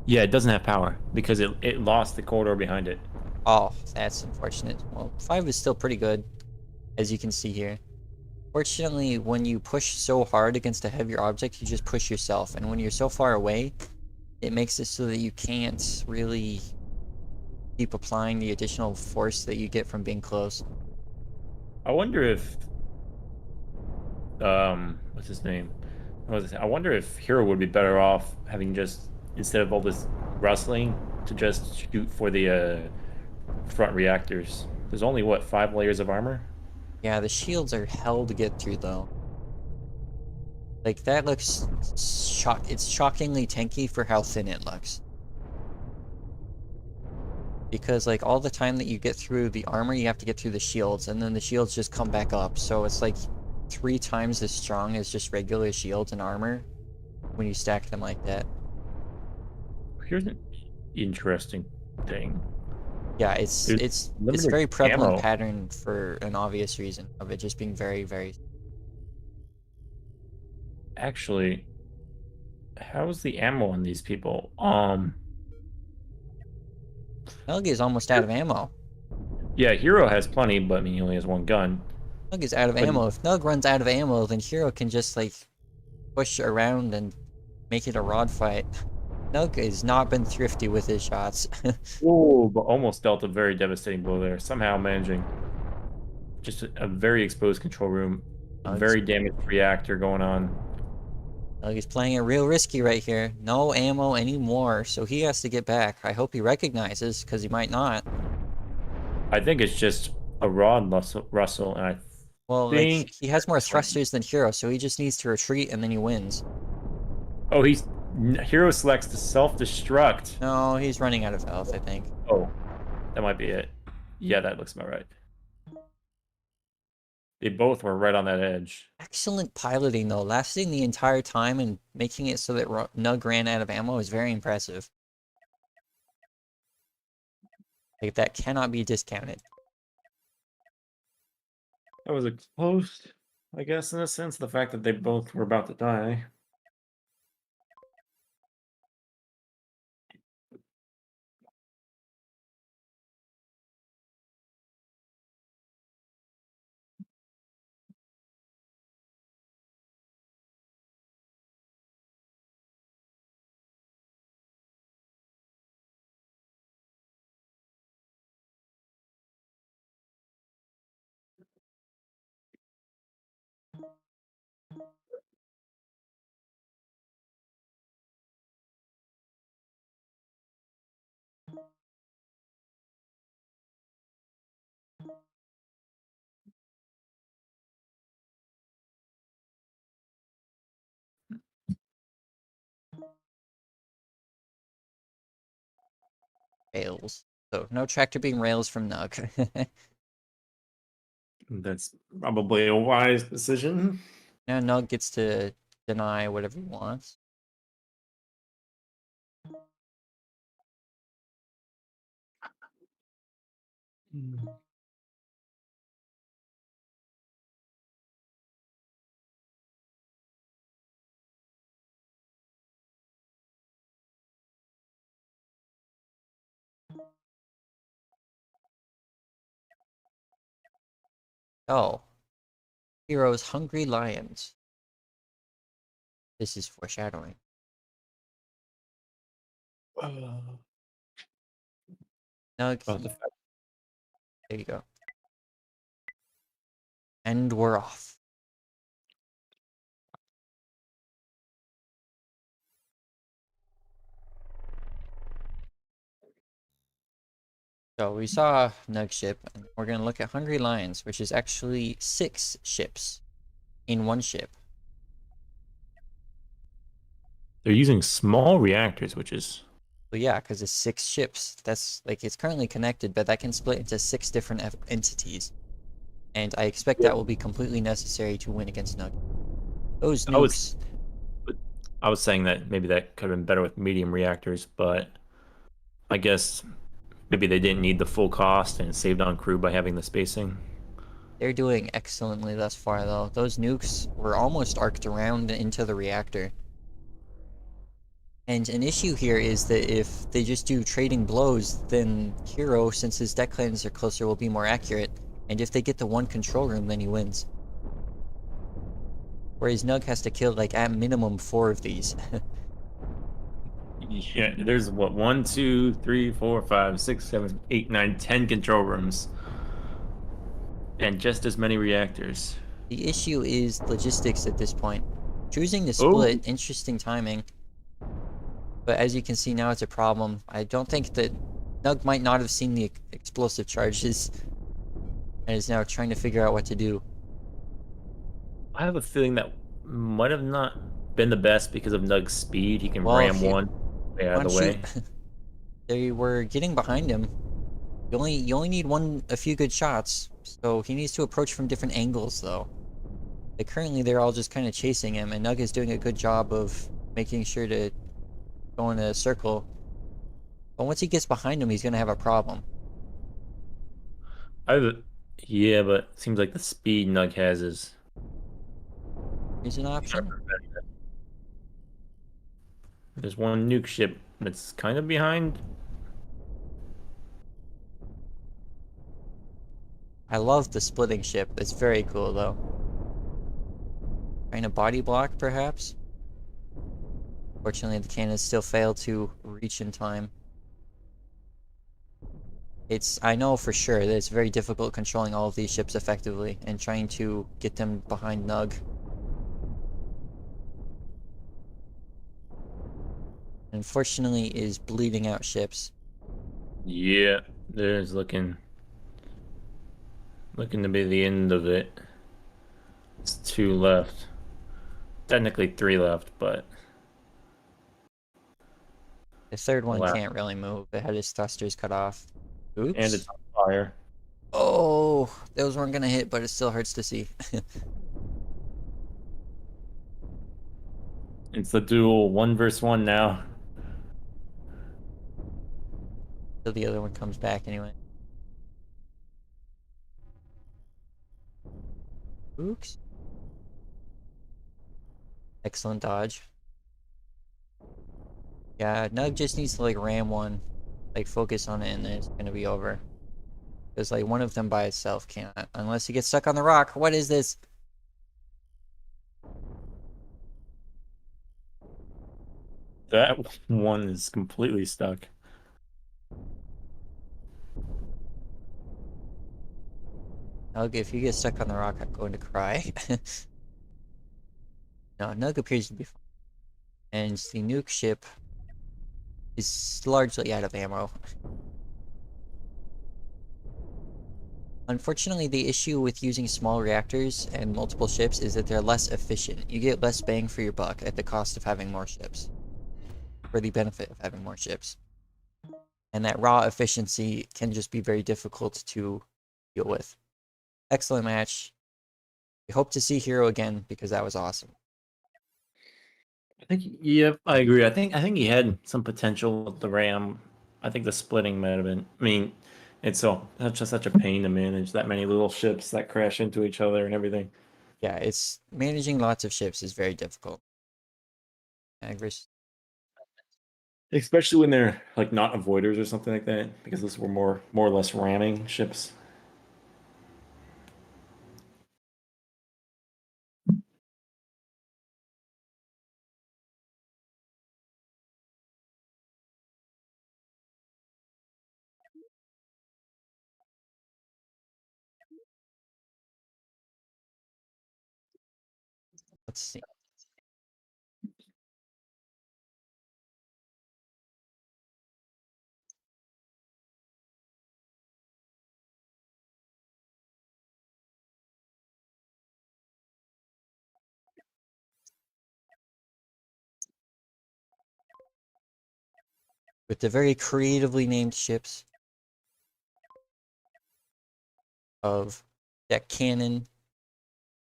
Yeah, it doesn't have power because it lost the corridor behind it. Oh, that's unfortunate. Well, 5 is still pretty good, as you can see here. Fortunately, when you push so hard against a heavier object, you just push yourself, and when you're so far away, it makes it so that you can't really keep applying the additional force that you get from being close. I wonder if what's his name? I wonder if Hero would be better off having just instead of all this rustling to just shoot for the front reactors. There's only what 5 layers of armor? Yeah, the shields are hell to get through, though. Like, that looks it's shockingly tanky for how thin it looks. Because, like, all the time that you get through the armor, you have to get through the shields, and then the shields just come back up. So it's like 3 times as strong as just regular shields and armor when you stack them like that. Here's an interesting thing. Yeah, There's it's a limited very prevalent ammo. pattern for an obvious reason of it just being very, very... Actually, how's the ammo on these people? Nug is almost out of ammo. Yeah, Hero has plenty, but I mean he only has one gun. Nug is out of But ammo. If Nug runs out of ammo, then Hero can just, like, push around and make it a rod fight. Nug has not been thrifty with his shots. oh, but almost dealt a very devastating blow there. Somehow managing just a very exposed control room, a Nug's, very damaged reactor going on. Nug is playing it real risky right here. No ammo anymore, so he has to get back. I hope he recognizes, because he might not. I think it's just a rod rustle, and I Well, like, think he has more thrusters than Hero, so he just needs to retreat and then he wins. oh Hero selects the self-destruct. No, he's running out of health, I think. Oh, that might be it. Yeah, that looks about right. They both were right on that edge. Excellent piloting, though. Lasting the entire time and making it so that Nug ran out of ammo is very impressive. Like, that cannot be discounted. That was a close, I guess, in a sense, the fact that they both were about to die. Rails. So, no tractor beam rails from Nug. That's probably a wise decision. Now Nug gets to deny whatever he wants. Oh. Heroes Hungry Lions. This is foreshadowing. Nug, About the fact there you go. And we're off. So we saw Nug ship, and we're gonna look at Hungry Lions, which is actually 6 ships in one ship. They're using small reactors, which is So yeah, because it's 6 ships. That's like it's currently connected, but that can split into 6 different entities. And I expect that will be completely necessary to win against Nug. Those I was nukes. I was saying that maybe that could have been better with medium reactors, but I guess maybe they didn't need the full cost and it saved on crew by having the spacing. They're doing excellently thus far, though. Those nukes were almost arced around into the reactor. And an issue here is that if they just do trading blows, then Hero, since his deck cleanses are closer, will be more accurate. And if they get the one control room, then he wins. Whereas Nug has to kill, like, at minimum 4 of these. Yeah, there's what 1, 2, 3, 4, 5, 6, 7, 8, 9, 10 control rooms, and just as many reactors. The issue is logistics at this point. Choosing to Oh, split, interesting timing. But as you can see now, it's a problem. I don't think that Nug might not have seen the explosive charges and is now trying to figure out what to do. I have a feeling that might have not been the best because of Nug's speed. He can Well, ram here, one way out of on the shoot, way. they were getting behind him. You only need a few good shots, so he needs to approach from different angles, though. Like currently, they're all just kind of chasing him, and Nug is doing a good job of making sure to go in a circle. But once he gets behind him, he's gonna have a problem. I have a, yeah, but it seems like the speed Nug has is. Here's an option. There's one nuke ship that's kind of behind. I love the splitting ship. It's very cool, though. Trying to body block, perhaps? Fortunately, the cannons still fail to reach in time. I know for sure that it's very difficult controlling all of these ships effectively and trying to get them behind Nug. Unfortunately, is bleeding out ships. Yeah, there's looking to be the end of it. It's 2 left. Technically 3 left, but The third the one last, can't really move. It had his thrusters cut off. and Oops. it's on fire. Oh, those weren't gonna hit, but it still hurts to see. It's the duel 1 versus 1 now. So the other one comes back anyway. Oops. Excellent dodge. Yeah, Nug just needs to like ram one, like focus on it, and then it's gonna be over. Because like one of them by itself can't, unless he gets stuck on the rock. What is this? That one is completely stuck. Nug, if you get stuck on the rock, I'm going to cry. No, Nug appears to be fine. And the nuke ship is largely out of ammo. Unfortunately, the issue with using small reactors and multiple ships is that they're less efficient. You get less bang for your buck at the cost of having more ships. For the benefit of having more ships. And that raw efficiency can just be very difficult to deal with. Excellent match. We hope to see Hero again because that was awesome. I think, yep, I agree. I think he had some potential with the RAM. I think the splitting might have been. I mean, it's just such a pain to manage that many little ships that crash into each other and everything. Yeah, it's managing lots of ships is very difficult. Agris. Especially when they're like not avoiders or something like that, because those were more or less ramming ships. Let's see. with the very creatively named ships of deck cannon,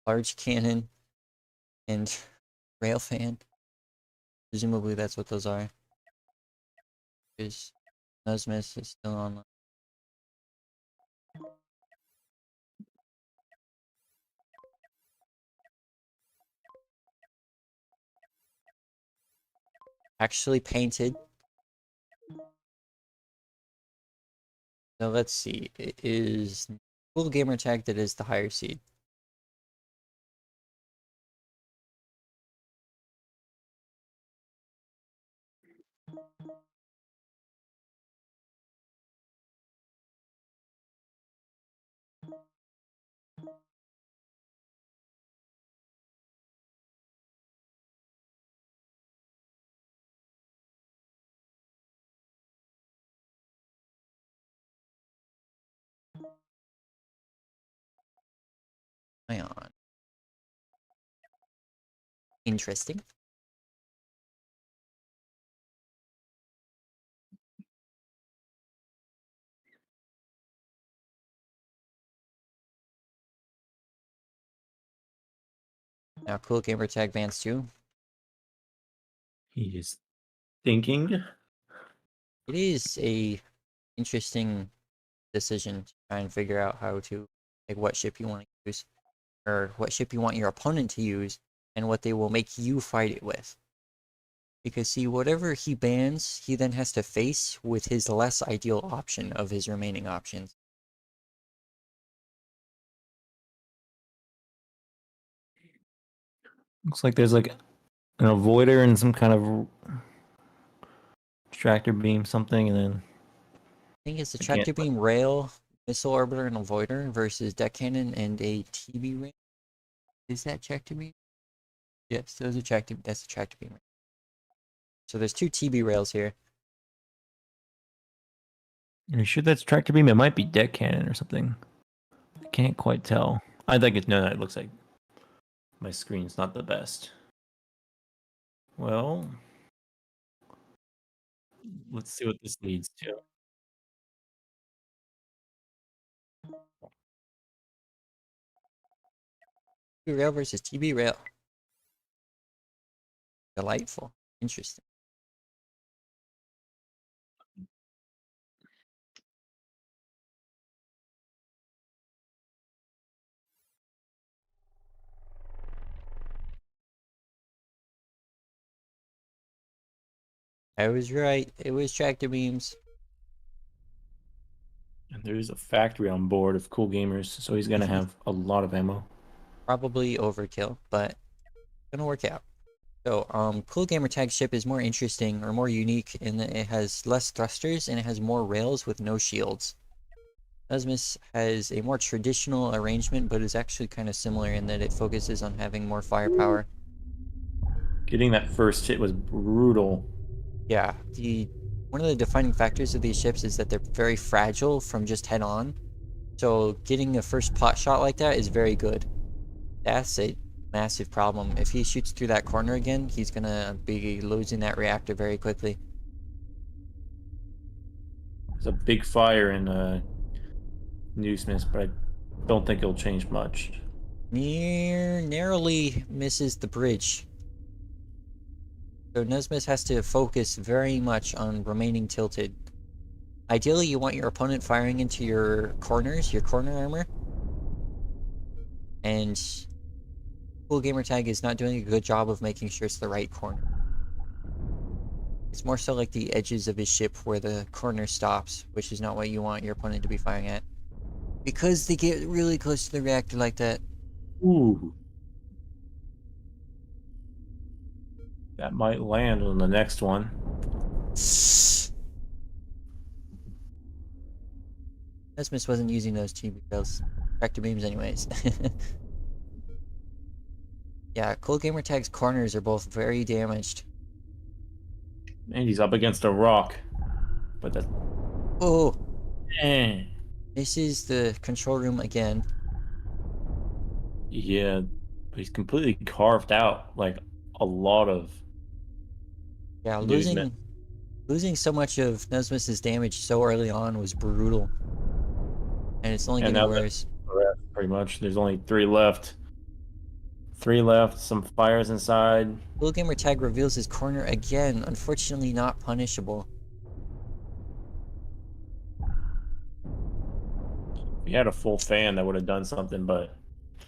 large cannon, and railfan. Presumably that's what those are. Because Nismus is still on. Actually painted. Now let's see. It is Cool Gamertag that is the higher seed. Ion. Interesting. Now Cool Gamertag bans 2. He is thinking. It is a interesting decision to try and figure out how to, like, what ship you want to use, or what ship you want your opponent to use, and what they will make you fight it with. Because see, whatever he bans, he then has to face with his less ideal option of his remaining options. Looks like there's like an avoider and some kind of tractor beam something, and then I think it's a I can't. tractor beam, rail, missile orbiter, and avoider versus deck cannon and a TB ring. Is that tractor beam? Yes, those are tractor. That's a tractor beam. So there's 2 TB rails here. Are you sure that's tractor beam? It might be deck cannon or something. I can't quite tell. I think it's no. It looks like my screen's not the best. Well, let's see what this leads to. TB rail versus TB rail. Delightful. Interesting. I was right. It was tractor beams. And there's a factory on board of cool gamers, so he's gonna have a lot of ammo. Probably overkill, but gonna work out. So, Cool Gamer Tag ship is more interesting or more unique in that it has less thrusters and it has more rails with no shields. Nismus has a more traditional arrangement, but is actually kind of similar in that it focuses on having more firepower. Getting that first hit was brutal. Yeah, one of the defining factors of these ships is that they're very fragile from just head on. So getting a first pot shot like that is very good. That's a massive problem. If he shoots through that corner again, he's gonna be losing that reactor very quickly. There's a big fire in Nismus, but I don't think it'll change much. Narrowly misses the bridge. So Nismus has to focus very much on remaining tilted. Ideally, you want your opponent firing into your corners, your corner armor. And Cool Gamer Tag is not doing a good job of making sure it's the right corner. It's more so like the edges of his ship where the corner stops, which is not what you want your opponent to be firing at. Because they get really close to the reactor like that. Ooh. That might land on the next one. Nismus wasn't using those those tractor beams anyways. Yeah, Cool Gamer Tag's corners are both very damaged. And he's up against a rock. But that. Oh! Eh. This is the control room again. Yeah, but he's completely carved out like a lot of Yeah, Newsman. Losing so much of Nismus's damage so early on was brutal. And it's only And getting now worse. the rest, pretty much. There's only 3 left. 3 left. Some fires inside. Gamertag reveals his corner again, unfortunately not punishable. If he had a full fan, that would have done something, but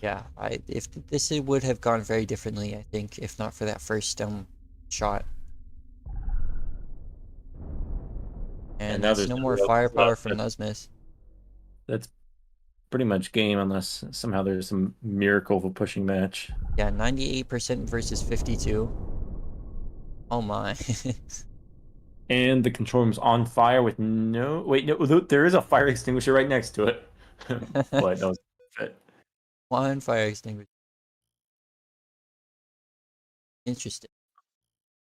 Yeah, if this would have gone very differently, I think, if not for that first shot. And now that's there's no more nobody else firepower left. from Nismus. That's pretty much game unless somehow there's some miracle of a pushing match. Yeah, 98% versus 52. Oh my. And the control room's on fire with no... Wait, no, there is a fire extinguisher right next to it. But that was it. One fire extinguisher. Interesting.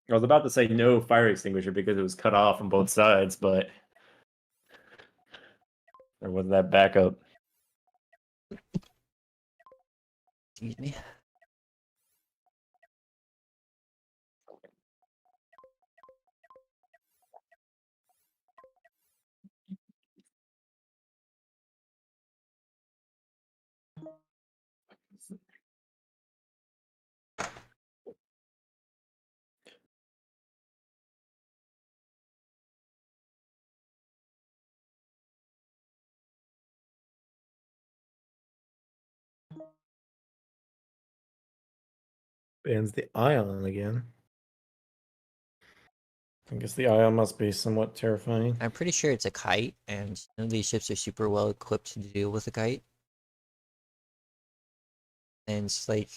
I was about to say no fire extinguisher because it was cut off on both sides, but there was that backup. Excuse me. Bans the ion again. I guess the ion must be somewhat terrifying. I'm pretty sure it's a kite, and none of these ships are super well equipped to deal with a kite. And it's like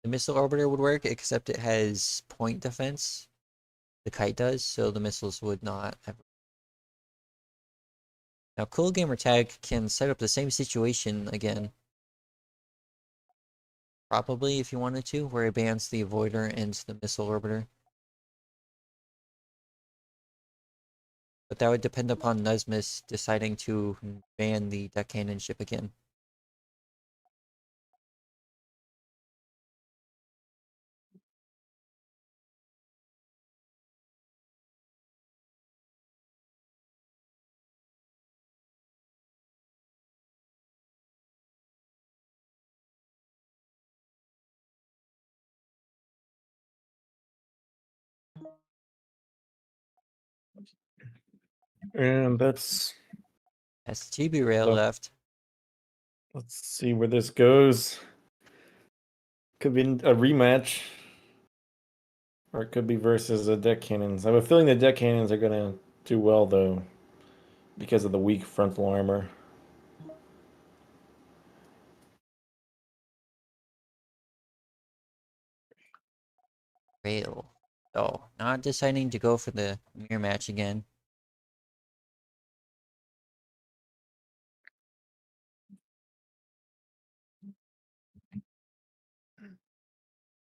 the missile orbiter would work, except it has point defense. The kite does, so the missiles would not have. Now, Gamertag can set up the same situation again. Probably, if you wanted to, where it bans the avoider and the missile orbiter. But that would depend upon Nismus deciding to ban the deck cannon ship again. And that's... As the TB rail So, left. let's see where this goes. Could be a rematch. Or it could be versus the deck cannons. I have a feeling the deck cannons are going to do well, though, because of the weak frontal armor. Rail. So, not deciding to go for the mirror match again.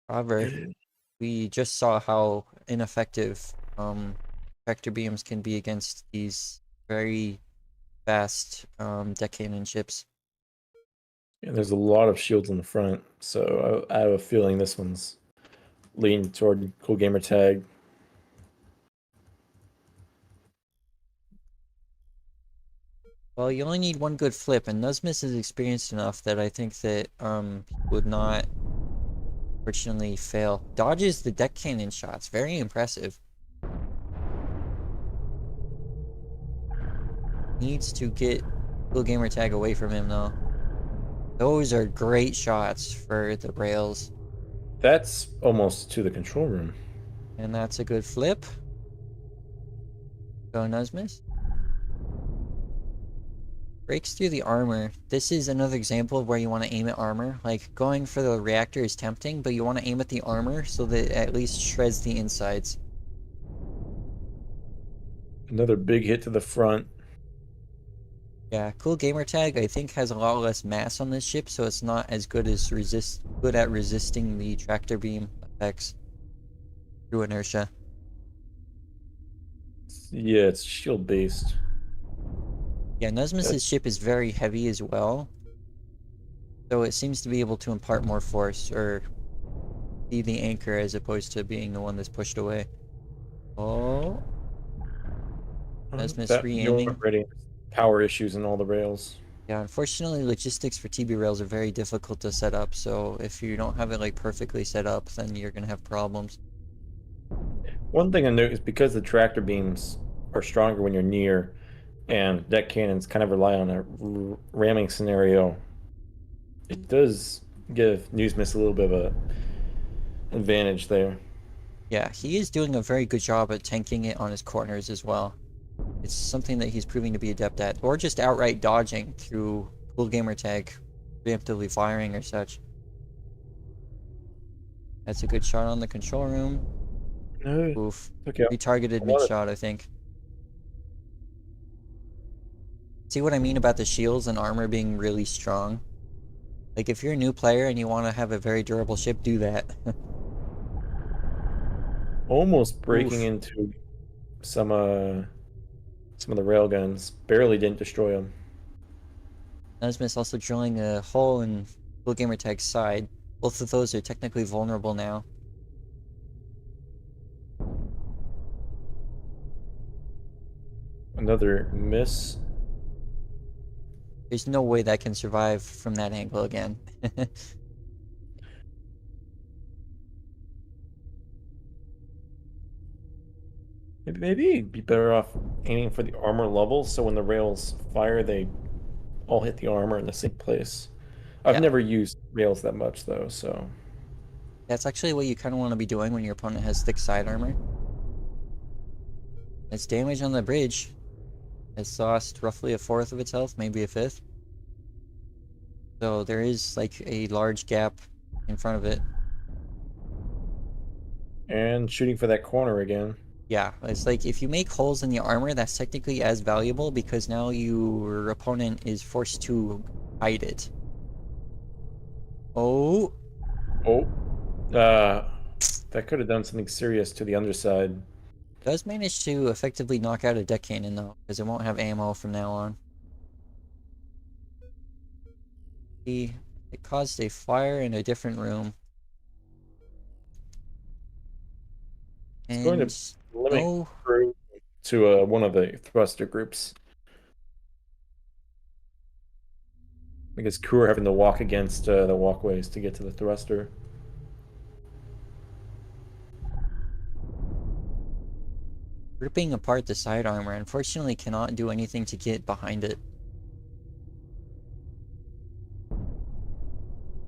However, we just saw how ineffective vector beams can be against these very fast deck cannon ships. Yeah, there's a lot of shields in the front, so I have a feeling this one's leaning toward Cool Gamer Tag. Well, you only need one good flip, and Nismus is experienced enough that I think that he would not, fortunately, fail. Dodges the deck cannon shots. Very impressive. Needs to get Cool Gamer Tag away from him, though. Those are great shots for the rails. That's almost to the control room. And that's a good flip. Go Nismus. Breaks through the armor. This is another example of where you want to aim at armor. Like, going for the reactor is tempting, but you want to aim at the armor so that it at least shreds the insides. Another big hit to the front. Yeah, Cool Gamer Tag I think has a lot less mass on this ship, so it's not as good as good at resisting the tractor beam effects through inertia. Yeah, it's shield based. Yeah, Nismus's ship is very heavy as well, so it seems to be able to impart more force, or be the anchor as opposed to being the one that's pushed away. Oh. Nismus That you're re-aiming. already power issues in all the rails. Yeah, unfortunately, logistics for TB rails are very difficult to set up, so if you don't have it like perfectly set up, then you're gonna have problems. One thing I noticed is because the tractor beams are stronger when you're near, and deck cannons kind of rely on a ramming scenario, it does give Newsmiss a little bit of a advantage there. Yeah, he is doing a very good job at tanking it on his corners as well. It's something that he's proving to be adept at, or just outright dodging through cool gamertag, preemptively firing or such. That's a good shot on the control room. No, Oof. took out Retargeted a lot of. mid-shot, I think. See what I mean about the shields and armor being really strong? Like, if you're a new player and you want to have a very durable ship, do that. Almost breaking Oof. into some of the railguns. Barely didn't destroy them. Nesmus also drilling a hole in Cool Gamertag's side. Both of those are technically vulnerable now. Another miss. There's no way that can survive from that angle again. Maybe it'd be better off aiming for the armor level, so when the rails fire, they all hit the armor in the same place. I've Yeah, never used rails that much though, so that's actually what you kind of want to be doing when your opponent has thick side armor. It's damage on the bridge. It's lost roughly a fourth of its health, maybe a fifth. So there is like a large gap in front of it. and shooting for that corner again. Yeah, it's like if you make holes in the armor, that's technically as valuable because now your opponent is forced to hide it. Oh, Oh, that could have done something serious to the underside. does manage to effectively knock out a deck cannon though, because it won't have ammo from now on. It caused a fire in a different room. It's going And to limit no, crew to one of the thruster groups because crew are having to walk against the walkways to get to the thruster. ripping apart the side armor unfortunately cannot do anything to get behind it.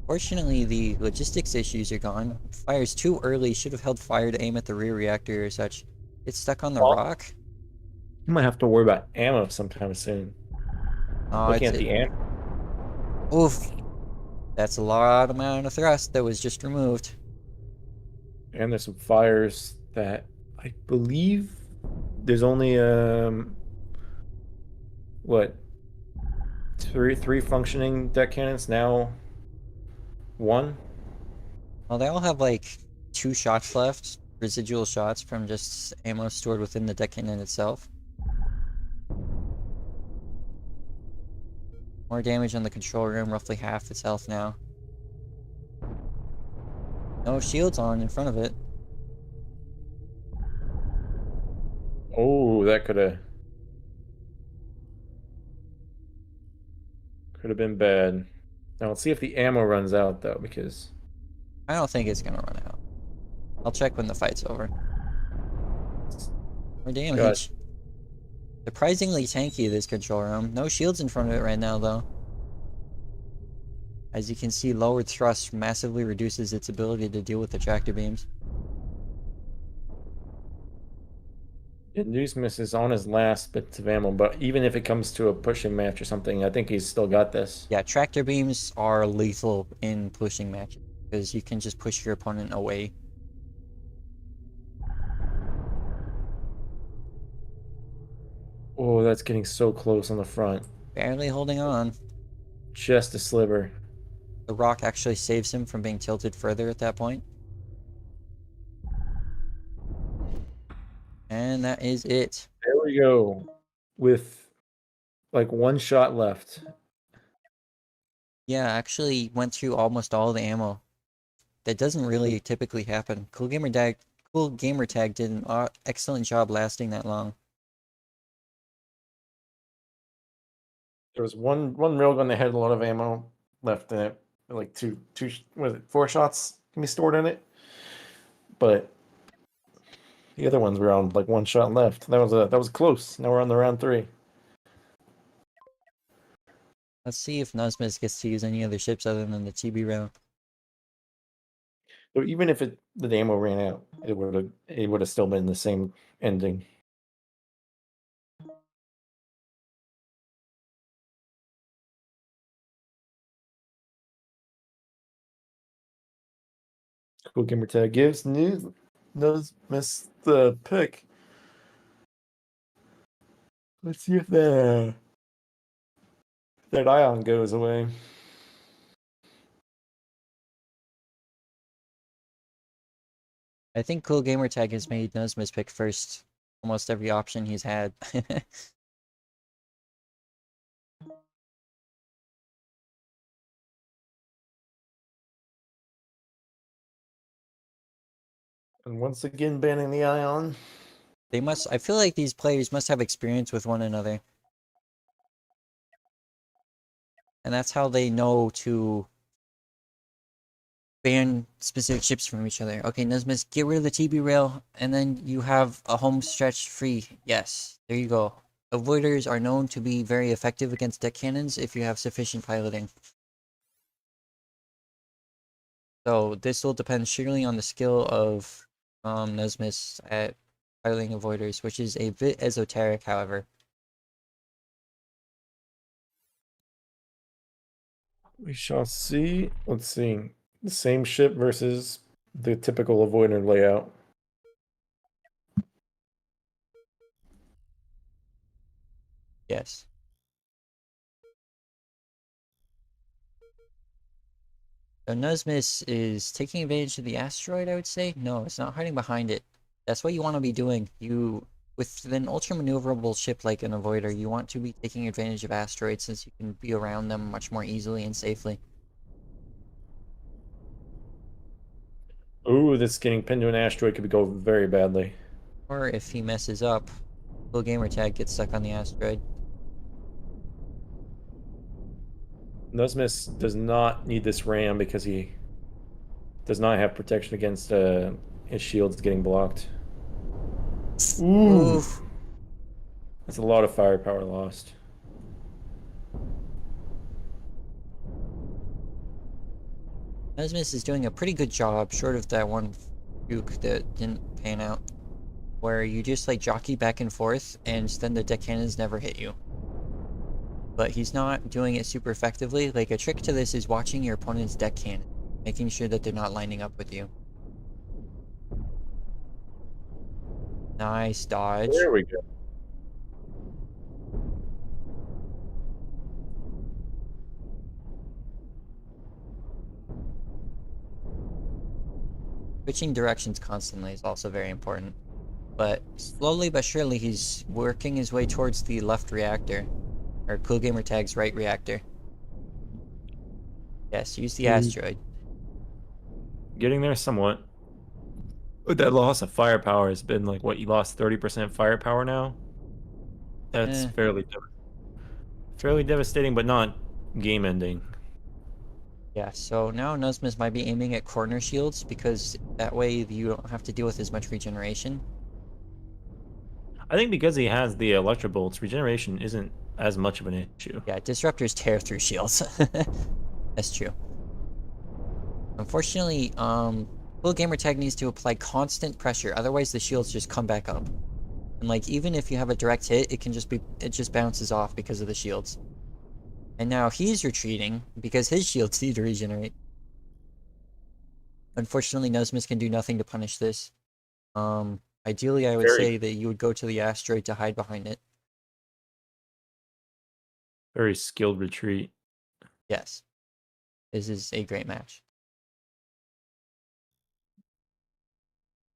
Fortunately, the logistics issues are gone. Fires too early, should have held fire to aim at the rear reactor or such. It's stuck on the Well, rock. you might have to worry about ammo sometime soon. Oh, Looking it's at it. the ammo. Oof. That's a lot amount of thrust that was just removed. And there's some fires that I believe there's only what three functioning deck cannons now. One. Well, they all have like 2 shots left, residual shots from just ammo stored within the deck cannon itself. More damage on the control room, roughly half its health now. No shields on in front of it. Oh, that could have been bad. Now let's see if the ammo runs out though, because I don't think it's gonna run out. I'll check when the fight's over. More God, damage. Surprisingly tanky, this control room. No shields in front of it right now, though. As you can see, lowered thrust massively reduces its ability to deal with the tractor beams. Nismus is on his last bits of ammo, but even if it comes to a pushing match or something, I think he's still got this. Yeah, tractor beams are lethal in pushing matches, because you can just push your opponent away. Oh, that's getting so close on the front. Barely holding on. Just a sliver. The rock actually saves him from being tilted further at that point. And that is it. There we go. With like one shot left. Yeah, actually went through almost all the ammo. That doesn't really typically happen. Cool Gamer Tag did an excellent job lasting that long. There was one railgun that had a lot of ammo left in it, like two was it 4 shots can be stored in it, but the other ones were on like 1 shot left. That was close. Now we're on the round 3. Let's see if Nismus gets to use any other ships other than the TB round. So even if the ammo ran out, it would have still been the same ending. Cool Gamertag gives news does miss the pick. Let's see if that ion goes away. I think Cool Gamertag has made Nismus pick first almost every option he's had. And once again banning the ion. I feel like these players must have experience with one another. And that's how they know to ban specific ships from each other. Okay, Nismus, get rid of the TB rail, and then you have a home stretch free. Yes, there you go. Avoiders are known to be very effective against deck cannons if you have sufficient piloting. So this will depend surely on the skill of Nismus at piloting avoiders, which is a bit esoteric, however. We shall see. Let's see. The same ship versus the typical avoider layout. Yes. So Nismus is taking advantage of the asteroid, I would say. No, it's not hiding behind it. That's what you want to be doing. With an ultra-maneuverable ship like an avoider, you want to be taking advantage of asteroids since you can be around them much more easily and safely. Ooh, this getting pinned to an asteroid could go very badly. Or if he messes up, Full Gamertag gets stuck on the asteroid. Nismus does not need this ram because he does not have protection against his shields getting blocked. Ooh, Oof. that's a lot of firepower lost. Nismus is doing a pretty good job, short of that one juke that didn't pan out, where you just like jockey back and forth, and then the deck cannons never hit you. But he's not doing it super effectively. Like, a trick to this is watching your opponent's deck cannon, making sure that they're not lining up with you. Nice dodge. There we go. Switching directions constantly is also very important. But slowly but surely, he's working his way towards the left reactor. Or Cool Gamertag's right reactor. Yes, use the asteroid. Getting there somewhat. But that loss of firepower has been like what, you lost 30% firepower now? That's Eh. fairly devastating, but not game ending. Yeah, so now Nismus might be aiming at corner shields because that way you don't have to deal with as much regeneration. I think because he has the electro bolts, regeneration isn't as much of an issue. Yeah, disruptors tear through shields. That's true. Unfortunately, Full Gamertag needs to apply constant pressure, otherwise the shields just come back up. And like, even if you have a direct hit, it just bounces off because of the shields. And now he's retreating because his shields need to regenerate. Unfortunately, Nismus can do nothing to punish this. Ideally, I would say that you would go to the asteroid to hide behind it. Very skilled retreat. Yes. This is a great match.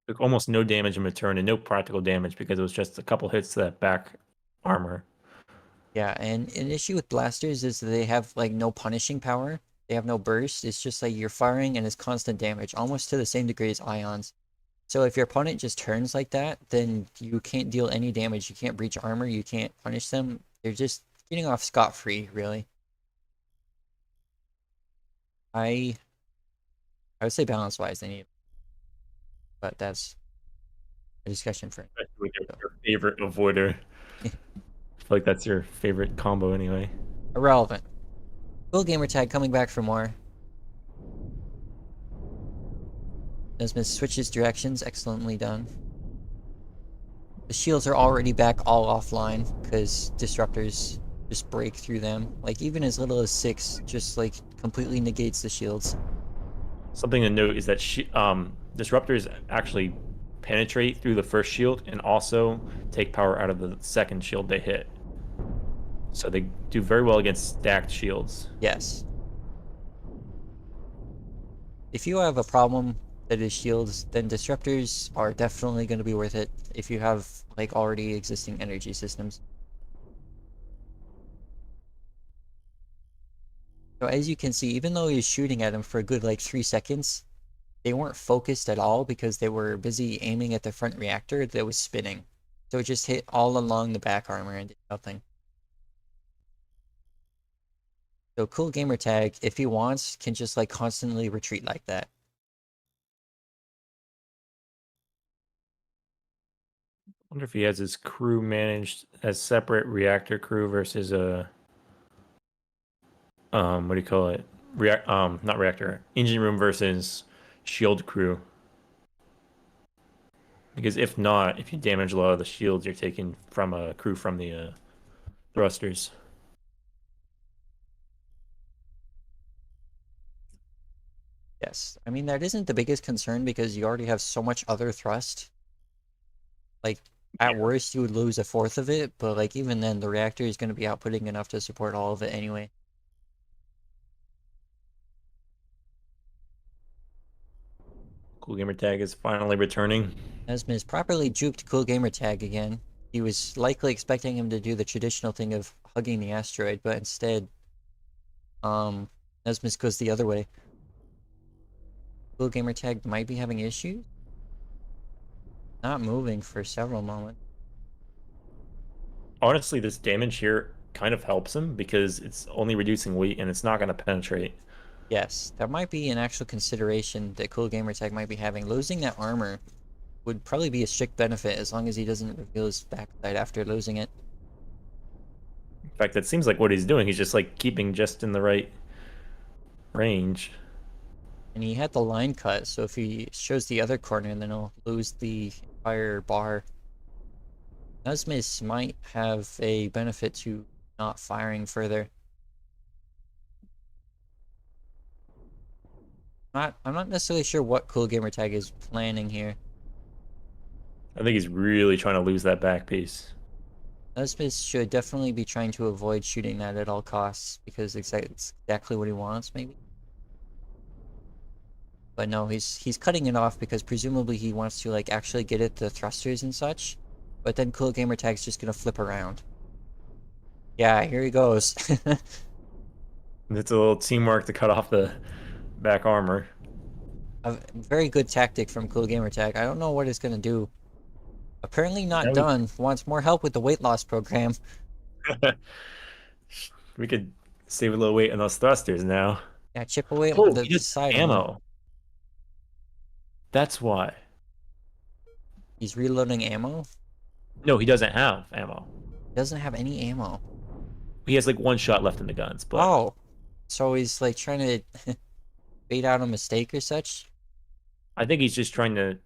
Took almost no damage in return and no practical damage because it was just a couple hits to that back armor. Yeah, and an issue with blasters is that they have like no punishing power. They have no burst. It's just like you're firing and it's constant damage, almost to the same degree as ions. So if your opponent just turns like that, then you can't deal any damage. You can't breach armor. You can't punish them. getting off scot-free, really. I would say balance-wise they need, but that's a discussion for Especially with your favorite avoider. I feel like that's your favorite combo anyway. irrelevant. Cool Gamertag coming back for more. Nismus switches directions, excellently done. The shields are already back all offline because disruptors just break through them. Like even as little as 6 just like completely negates the shields. Something to note is that disruptors actually penetrate through the first shield and also take power out of the second shield they hit. So they do very well against stacked shields. Yes. If you have a problem that is shields, then disruptors are definitely going to be worth it if you have like already existing energy systems. So as you can see, even though he's shooting at him for a good like 3 seconds, they weren't focused at all because they were busy aiming at the front reactor that was spinning. So it just hit all along the back armor and did nothing. So cool Gamertag, if he wants, can just like constantly retreat like that. I wonder if he has his crew managed as separate reactor crew versus a what do you call it? Not reactor, engine room versus shield crew. Because if not, if you damage a lot of the shields, you're taking from a crew from the thrusters. Yes, I mean that isn't the biggest concern because you already have so much other thrust. Like at worst you would lose a fourth of it, but like even then the reactor is going to be outputting enough to support all of it anyway. Cool Gamer Tag is finally returning. Nesmus properly juked Cool Gamertag again. He was likely expecting him to do the traditional thing of hugging the asteroid, but instead, Nesmus goes the other way. Cool Gamertag might be having issues. Not moving for several moments. Honestly, this damage here kind of helps him because it's only reducing weight and it's not going to penetrate. Yes, that might be an actual consideration that Cool Gamertag might be having. Losing that armor would probably be a strict benefit as long as he doesn't reveal his backside after losing it. In fact, that seems like what he's doing. He's just like keeping just in the right range. And he had the line cut, so if he shows the other corner, then he'll lose the entire bar. Nismus might have a benefit to not firing further. I'm not necessarily sure what Cool Gamertag is planning here. I think he's really trying to lose that back piece. Nismus should definitely be trying to avoid shooting that at all costs because it's exactly what he wants, maybe. But no, he's cutting it off because presumably he wants to like actually get at the thrusters and such. But then Cool Gamertag's just gonna flip around. Yeah, here he goes. It's a little teamwork to cut off the back armor. A very good tactic from Cool Gamertag. I don't know what it's gonna do. Apparently not Now done. Wants more help with the weight loss program. we could save a little weight on those thrusters now. Yeah, chip away Oh, the he just side on them. ammo. That's why. He's reloading ammo. No, he doesn't have ammo. Doesn't have any ammo. He has like one shot left in the guns, but Oh, so he's like trying to bait out a mistake or such. I think he's just trying to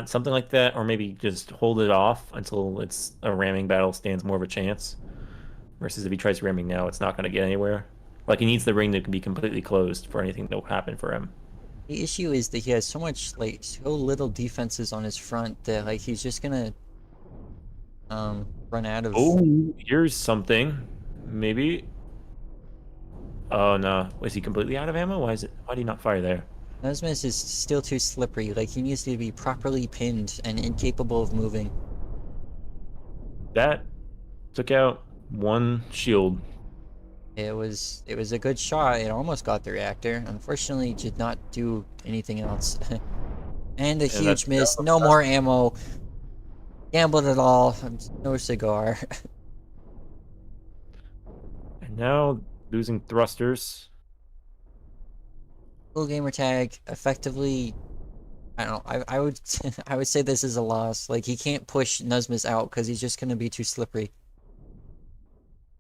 something like that, or maybe just hold it off until it's a ramming battle stands more of a chance. Versus if he tries ramming now, it's not going to get anywhere. Like he needs the ring to be completely closed for anything to happen for him. The issue is that he has so much like so little defenses on his front that like he's just gonna run out of. Oh, here's something. Maybe. Oh no, is he completely out of ammo? Why do you not fire there? Nesmus is still too slippery. Like he needs to be properly pinned and incapable of moving. That took out one shield. It was a good shot. It almost got the reactor. Unfortunately, it did not do anything else. And a huge miss. No more ammo. Gambled it all. No cigar. Now losing thrusters. Cool Gamertag effectively. I don't know. I would I would say this is a loss. Like he can't push Nismus out because he's just gonna be too slippery,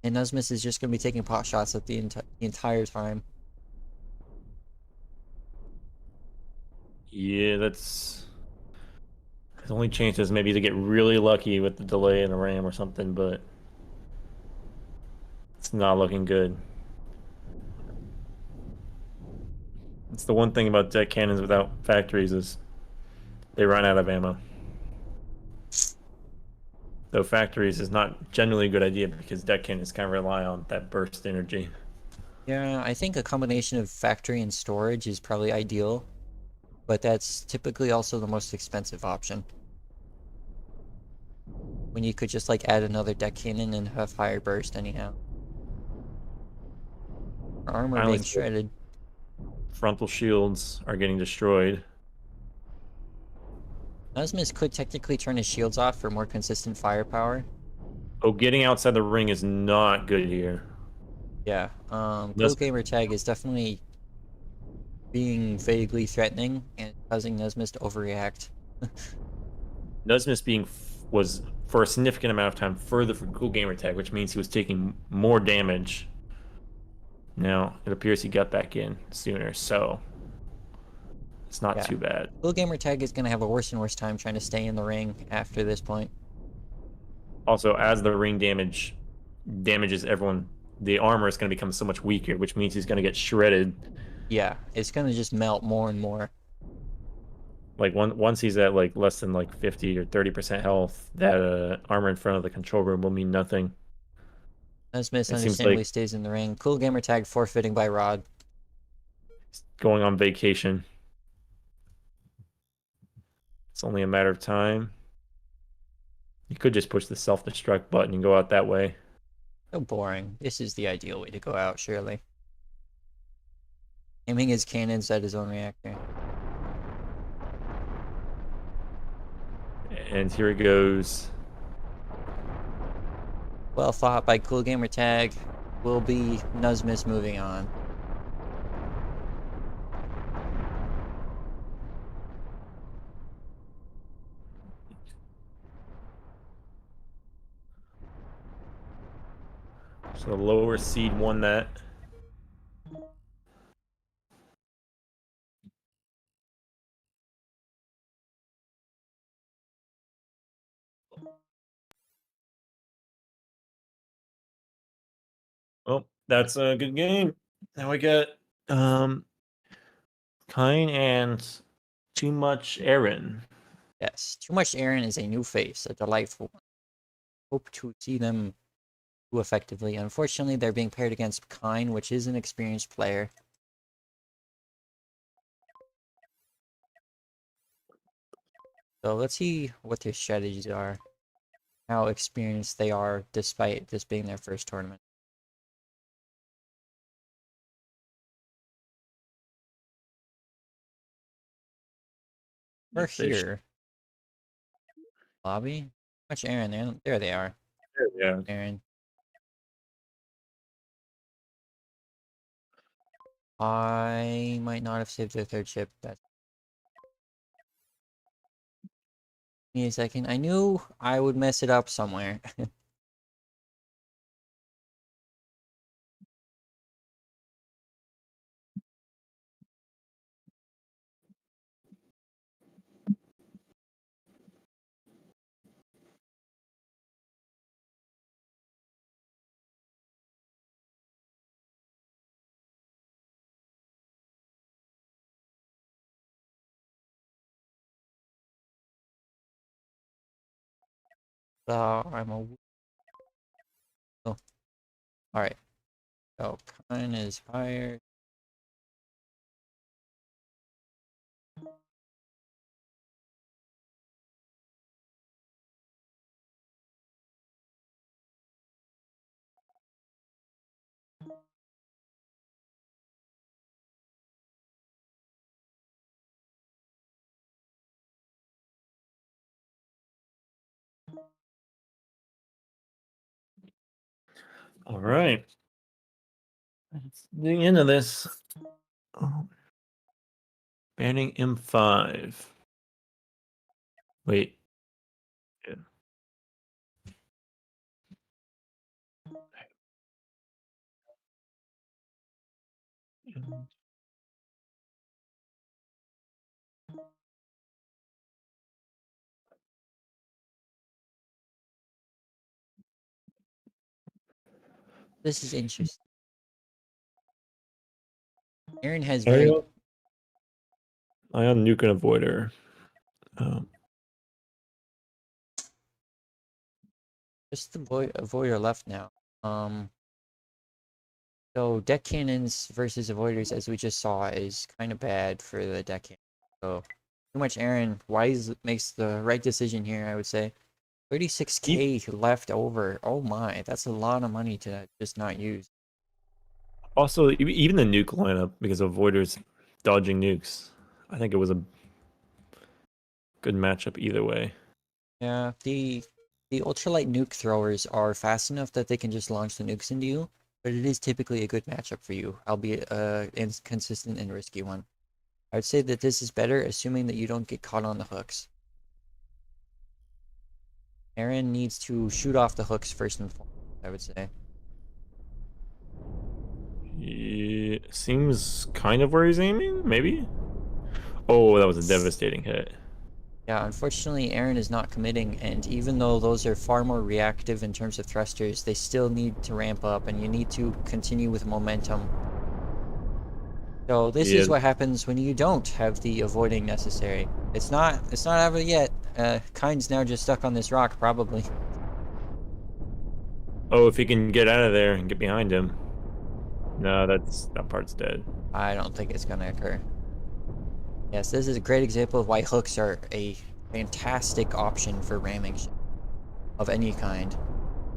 and Nismus is just gonna be taking pot shots at the entire time. Yeah, that's his only chance is maybe to get really lucky with the delay in the ram or something, but it's not looking good. It's the one thing about deck cannons without factories is they run out of ammo. Though factories is not generally a good idea because deck cannons kind of rely on that burst energy. Yeah, I think a combination of factory and storage is probably ideal, but that's typically also the most expensive option. When you could just like add another deck cannon and have higher burst anyhow. Armor Finally, being shredded. frontal shields are getting destroyed. Osmus could technically turn his shields off for more consistent firepower. Oh, getting outside the ring is not good here. Yeah, Cool Nes- Gamertag is definitely being vaguely threatening and causing Nesmus to overreact. Nesmus was for a significant amount of time further from Cool Gamer Tag, which means he was taking more damage. Now it appears he got back in sooner, so it's not Yeah, too bad. Cool Gamertag is going to have a worse and worse time trying to stay in the ring after this point. Also, as the ring damages everyone, the armor is going to become so much weaker, which means he's going to get shredded. Yeah, it's going to just melt more and more. Like once he's at like less than like 50 or 30% health, that armor in front of the control room will mean nothing. Nesmus It seems understandably like stays in the ring. Cool Gamertag forfeiting by Rod. he's going on vacation. It's only a matter of time. You could just push the self-destruct button and go out that way. So boring. This is the ideal way to go out, surely. Aiming his cannons at his own reactor. And here it goes. Well fought by Cool Gamertag. Will be Nesmus moving on. So the lower seed won that. Oh, that's a good game. Now we got um Kine and Too Much Aaron. Yes, Too Much Aaron is a new face, a delightful one. Hope to see them do effectively. Unfortunately, they're being paired against Kine, which is an experienced player. So let's see what their strategies are, how experienced they are, despite this being their first tournament. We're here. Lobby? Too Much Aaron, there they are. Yeah. Aaron. I might not have saved their third ship. That's me a second. I knew I would mess it up somewhere. So I'm a. Oh, alright. So Kine is hired. All right. It's the end of this. Oh. Banning M5. Wait. Yeah. This is interesting. Aaron has I very on Nuke and Avoider. just the avoider left now. So deck cannons versus avoiders, as we just saw, is kind of bad for the deck cannon. So too much Aaron wise makes the right decision here, I would say. 36k left over. Oh my, that's a lot of money to just not use. Also, even the nuke lineup, because Avoider's dodging nukes, I think it was a good matchup either way. Yeah, the ultralight nuke throwers are fast enough that they can just launch the nukes into you, but it is typically a good matchup for you, albeit inconsistent and risky one. I would say that this is better, assuming that you don't get caught on the hooks. Aaron needs to shoot off the hooks first and foremost, I would say. It seems kind of where he's aiming, maybe? Oh, that was a devastating hit. Yeah, unfortunately, Aaron is not committing, and even though those are far more reactive in terms of thrusters, they still need to ramp up, and you need to continue with momentum. So this is what happens when you don't have the avoiding necessary. It's not over yet. Kind's now just stuck on this rock, probably. Oh, if he can get out of there and get behind him. No, that part's dead. I don't think it's gonna occur. Yes, this is a great example of why hooks are a fantastic option for ramming of any kind,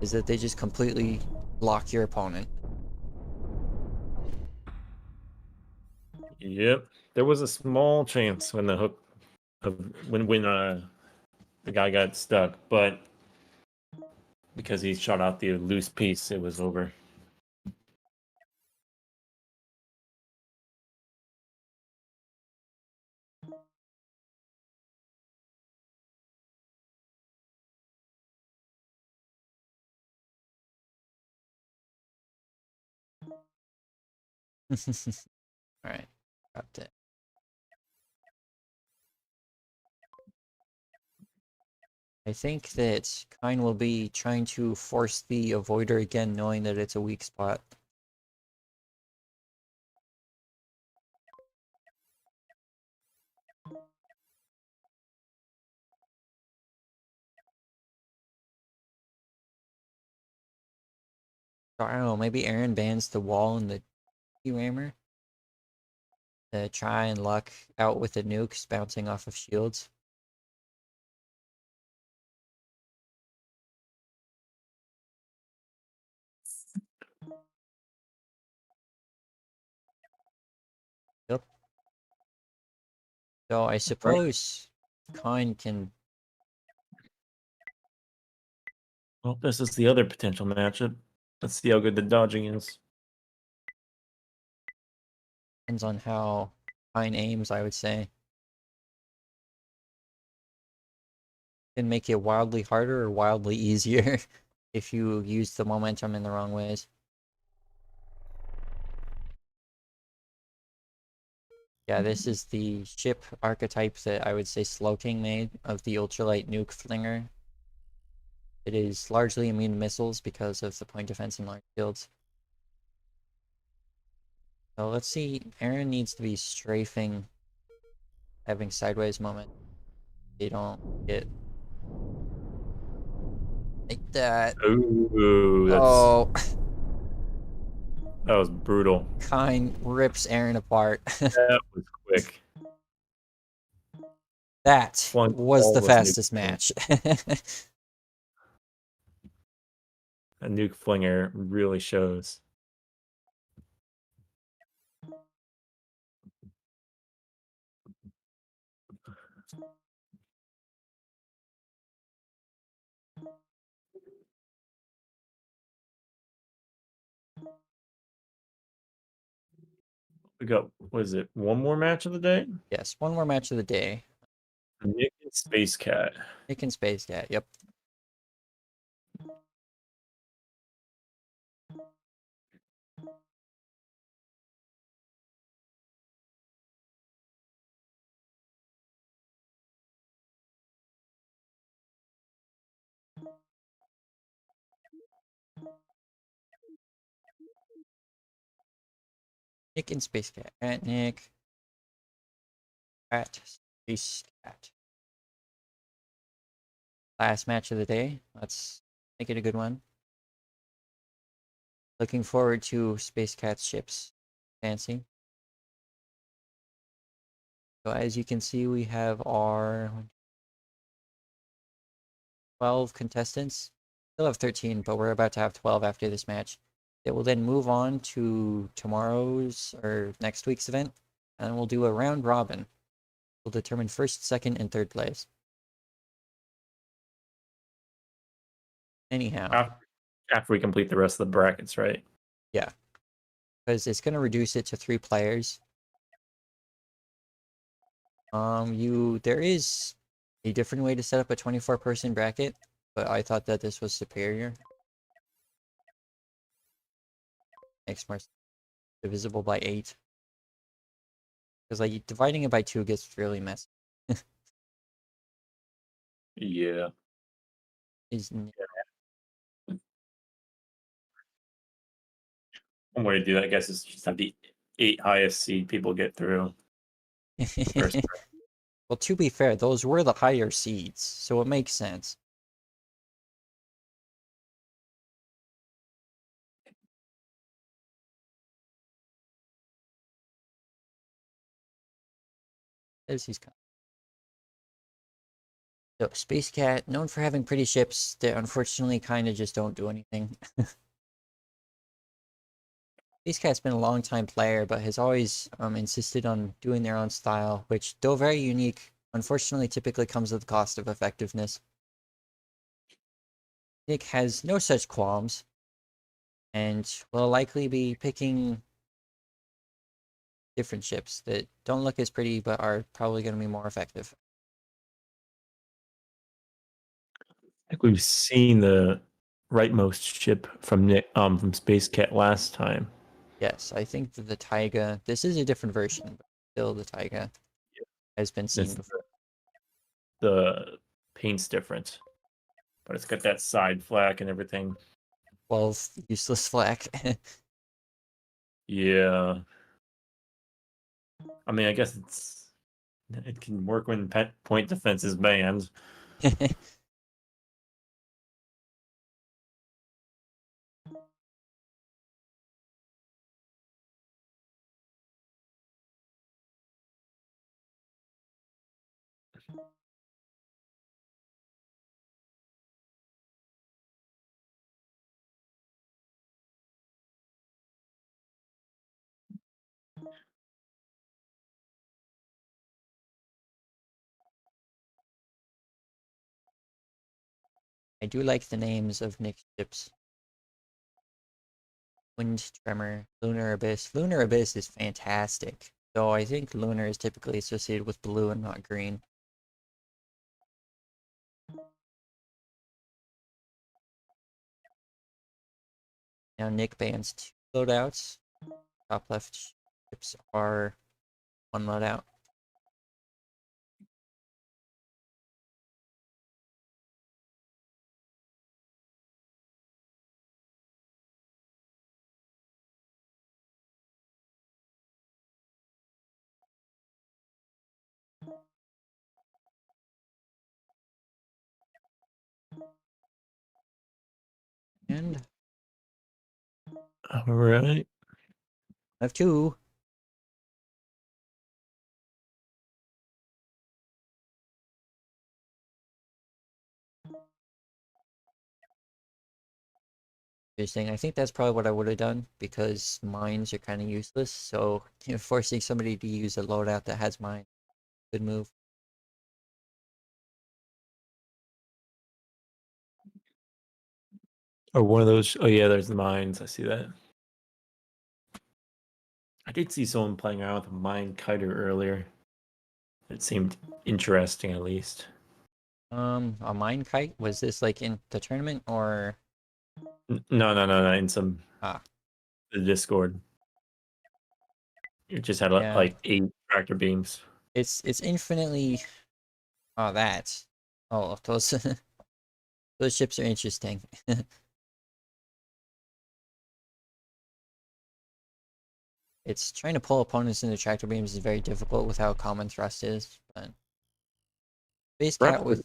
is that they just completely block your opponent. Yep. There was a small chance when the hook of when the guy got stuck, but because he shot out the loose piece, it was over. Alright, got it. I think that Kind will be trying to force the avoider again, knowing that it's a weak spot. So, I don't know, maybe Aaron bans the wall and the T-rammer to try and luck out with the nukes bouncing off of shields. Yep. So I suppose Kind can... Well, this is the other potential matchup. Let's see how good the dodging is. Depends on how Kind aims, I would say. Can make it wildly harder or wildly easier if you use the momentum in the wrong ways. Yeah, this is the ship archetype that I would say Slowking made of the ultralight nuke flinger. It is largely immune to missiles because of the point defense and large shields. So let's see, Aaron needs to be strafing, having sideways moment. They don't get like that. Ooh, Oh, that was brutal. Kind rips Aaron apart. That was quick. That Flung was all the those nukes fastest in. match. A nuke flinger really shows. We got, what is it, one more match of the day? Yes, one more match of the day. Nick and Space Cat. Nick and Space Cat. Yep. Nick and Space Cat. Cat Nick. Cat Space Cat. Last match of the day. Let's make it a good one. Looking forward to Space Cat's ships. Fancy. So as you can see, we have our 12 contestants. Still have 13, but we're about to have 12 after this match. It will then move on to tomorrow's or next week's event, and we'll do a round robin. We'll determine first, second, and third place. Anyhow, After we complete the rest of the brackets, right? yeah, because it's going to reduce it to 3 players. There is a different way to set up a 24-person bracket, but I thought that this was superior. Makes more sense. Divisible by 8. Because like dividing it by 2 gets really messy. Yeah. Is One way to do that, I guess, is just have the 8 highest seed people get through. First. Well, to be fair, those were the higher seeds, so it makes sense. There's he's coming. So, Space Cat, known for having pretty ships that unfortunately kind of just don't do anything. Space Cat's been a long time player, but has always insisted on doing their own style, which, though very unique, unfortunately typically comes at the cost of effectiveness. Nick has no such qualms, and will likely be picking different ships that don't look as pretty, but are probably going to be more effective. I think we've seen the rightmost ship from Nick, from Space Cat last time. Yes, I think that the Taiga, this is a different version, but still the Taiga has been seen before. The paint's different, but it's got that side flak and everything. 12 useless flak. Yeah. I mean, I guess it can work when point defense is banned. I do like the names of Nick's ships. Wind Tremor, Lunar Abyss. Lunar Abyss is fantastic, though I think Lunar is typically associated with blue and not green. Now Nick bans 2 loadouts. Top left ships are 1 loadout. And All right. I have 2. Interesting. I think that's probably what I would have done because mines are kind of useless. So forcing somebody to use a loadout that has mine, good move. Or one of those. Oh yeah, there's the mines. I see that. did see someone playing around with a mine kiter earlier. It seemed interesting, at least. A mine kite? Was this like in the tournament or? No. In some Ah, the Discord, it just had yeah. like 8 tractor beams. It's infinitely. Oh, that. Oh, those those ships are interesting. It's trying to pull opponents into tractor beams is very difficult with how common thrust is, but Space Cat Probably. with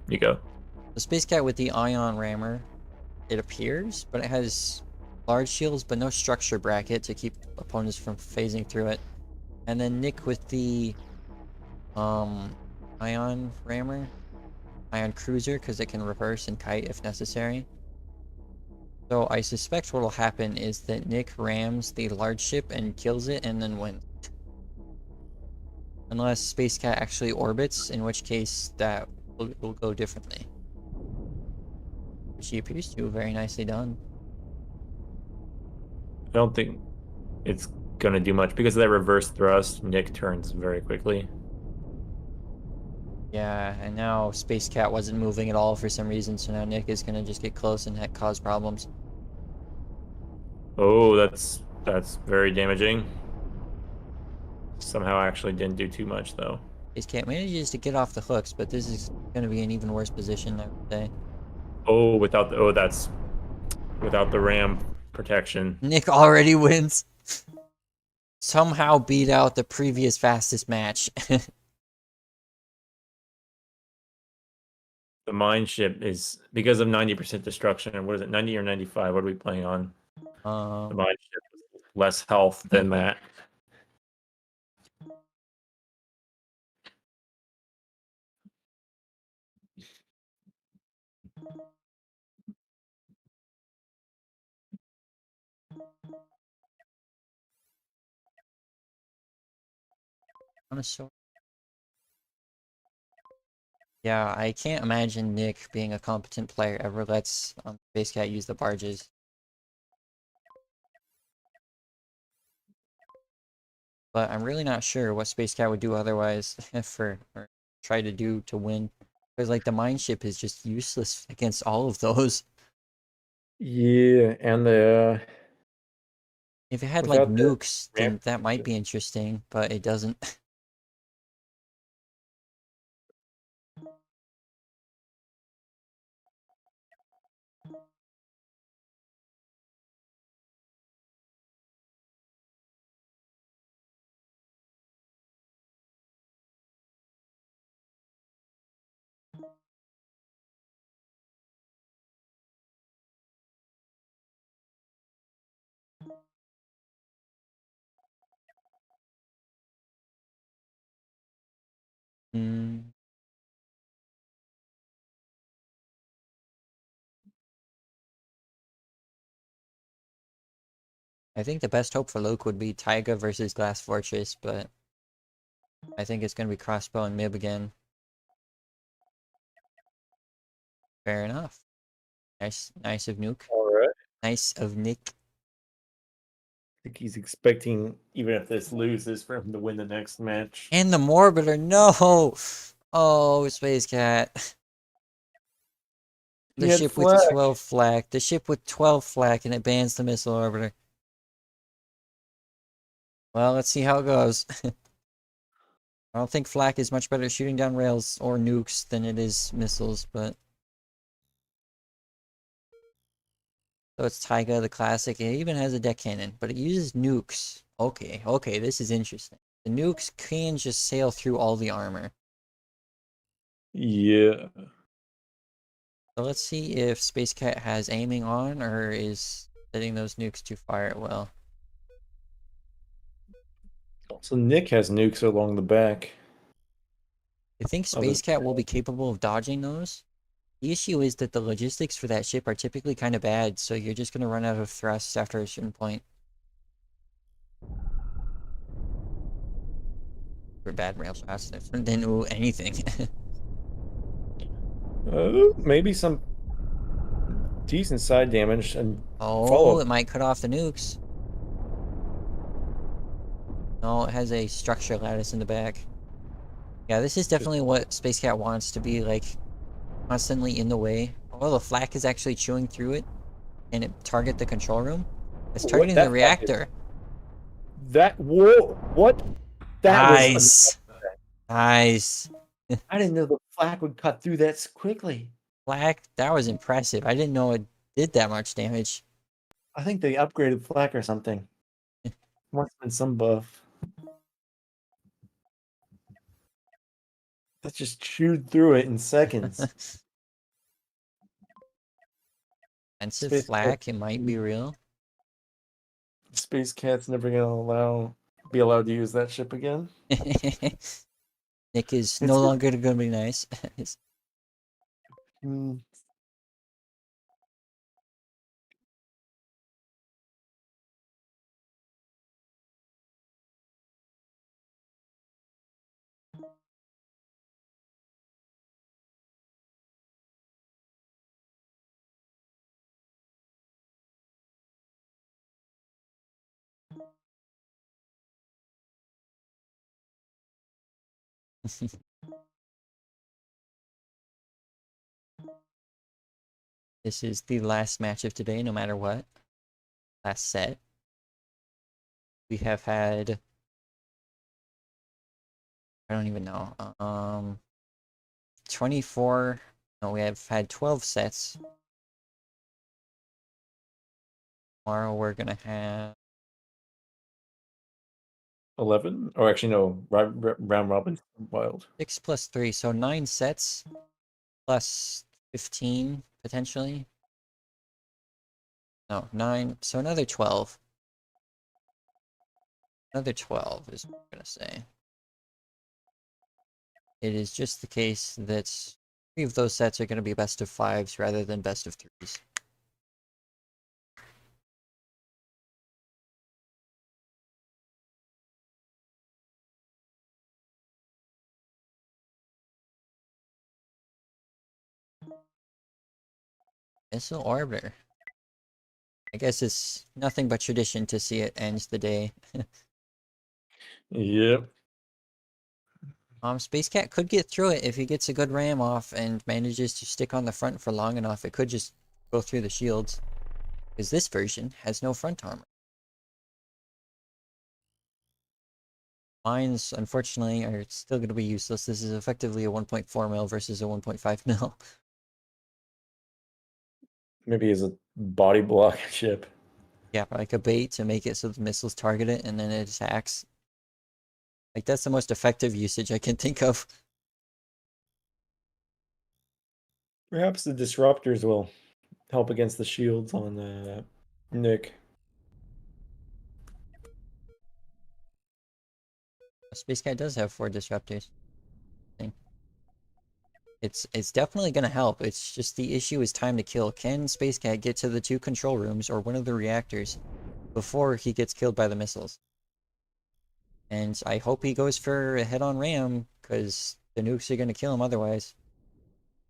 You go. the Space Cat with the ion rammer, it appears, but it has large shields but no structure bracket to keep opponents from phasing through it. And then Nick with the ion rammer, ion cruiser, because it can reverse and kite if necessary. So I suspect what will happen is that Nick rams the large ship and kills it and then wins. Unless Space Cat actually orbits, in which case that will go differently. Which he appears to. Very nicely done. I don't think it's gonna do much because of that reverse thrust. Nick turns very quickly. Yeah, and now Space Cat wasn't moving at all for some reason, so now Nick is gonna just get close and cause problems. Oh, that's very damaging. Somehow actually didn't do too much though. Space Cat manages to get off the hooks, but this is gonna be an even worse position, I would say. Oh, that's without the ram protection. Nick already wins. Somehow beat out the previous fastest match. The mine ship is because of 90% destruction. What is it, 90 or 95? What are we playing on? The mine ship is less health than that. Honestly. Yeah, I can't imagine Nick being a competent player ever lets Space Cat use the barges. But I'm really not sure what Space Cat would do otherwise or try to do to win. Because like the mine ship is just useless against all of those. Yeah, and the If it had like without the nukes, ramp. then that might be interesting, but it doesn't. Hmm. I think the best hope for Luke would be Taiga versus Glass Fortress, but I think it's gonna be Crossbow and Mib again. Fair enough. Nice of Nuke. All right. Nice of Nick. I think he's expecting, even if this loses, for him to win the next match. And the Morbiter, no! Oh, Space Cat. The ship with 12 flak. The ship with 12 flak, and it bans the missile orbiter. Well, let's see how it goes. I don't think flak is much better at shooting down rails or nukes than it is missiles, but... So it's Taiga, the classic. It even has a deck cannon, but it uses nukes. Okay, this is interesting. The nukes can just sail through all the armor. Yeah. So let's see if Space Cat has aiming on, or is setting those nukes to fire it well. So Nick has nukes along the back. I think Space Cat will be capable of dodging those. The issue is that the logistics for that ship are typically kind of bad, so you're just going to run out of thrust after a certain point. For bad rail shots, than anything. Maybe some decent side damage and Oh, follow. it might cut off the nukes. No, it has a structure lattice in the back. Yeah, this is definitely what Space Cat wants to be, like, constantly in the way. Although the flak is actually chewing through it, and it target the control room. It's What targeting the that flag is? reactor. That whoa! What? That was. Nice. Nice. I didn't know the flak would cut through that quickly. Flak, that was impressive. I didn't know it did that much damage. I think they upgraded flak or something. Must have been some buff. That just chewed through it in seconds. Expensive Space Cat. flak, it might be real. Space Cat's never gonna be allowed to use that ship again. Nick is It's no longer gonna be nice. mm, This is the last match of today, no matter what. Last set. We have had... I don't even know. 24... No, we have had 12 sets. Tomorrow we're gonna have 11, or actually no, round robin wild. 6 plus 3, so 9 sets plus 15 potentially. No, 9, so another 12. Another 12 is what I'm gonna say. It is just the case that 3 of those sets are gonna be best of 5s rather than best of 3s. Missile Orbiter. I guess it's nothing but tradition to see it ends the day. Yep. Space Cat could get through it if he gets a good ram off and manages to stick on the front for long enough. It could just go through the shields. Because this version has no front armor. Mines, unfortunately, are still going to be useless. This is effectively a 1.4 mil versus a 1.5 mil. Maybe as a body block ship. Yeah, like a bait to make it so the missiles target it and then it attacks. Like, that's the most effective usage I can think of. Perhaps the disruptors will help against the shields on Nick. Space Cat does have 4 disruptors. It's definitely going to help. It's just the issue is time to kill. Can Space Cat get to the 2 control rooms or one of the reactors before he gets killed by the missiles? And I hope he goes for a head-on ram, because the nukes are going to kill him otherwise.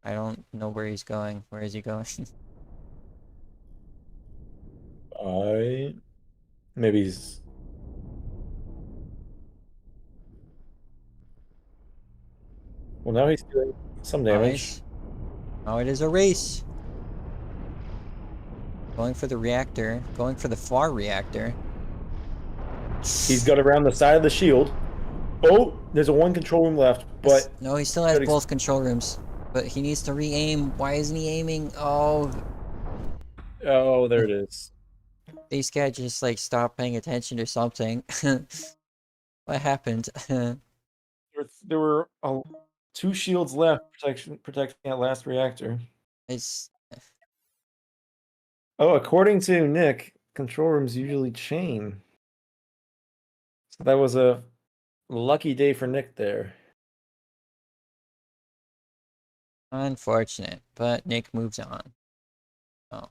I don't know where he's going. Where is he going? Maybe he's. Well, now he's doing some damage. Nice. Oh, it is a race. Going for the reactor. Going for the far reactor. He's got around the side of the shield. Oh, there's a 1 control room left, but No, he still has both control rooms. But he needs to re-aim. Why isn't he aiming? Oh. Oh, there it is. These guys just, like, stopped paying attention or something. What happened? There were 2 shields left protecting that last reactor. It's... Oh, according to Nick, control rooms usually chain. So that was a lucky day for Nick there. unfortunate, but Nick moves on. Oh.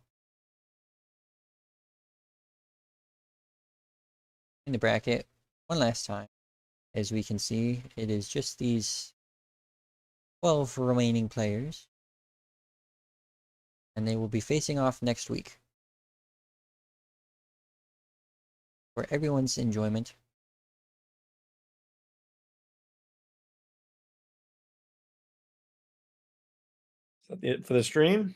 In the bracket, one last time. As we can see, it is just these 12 remaining players. And they will be facing off next week. For everyone's enjoyment. Is that it for the stream?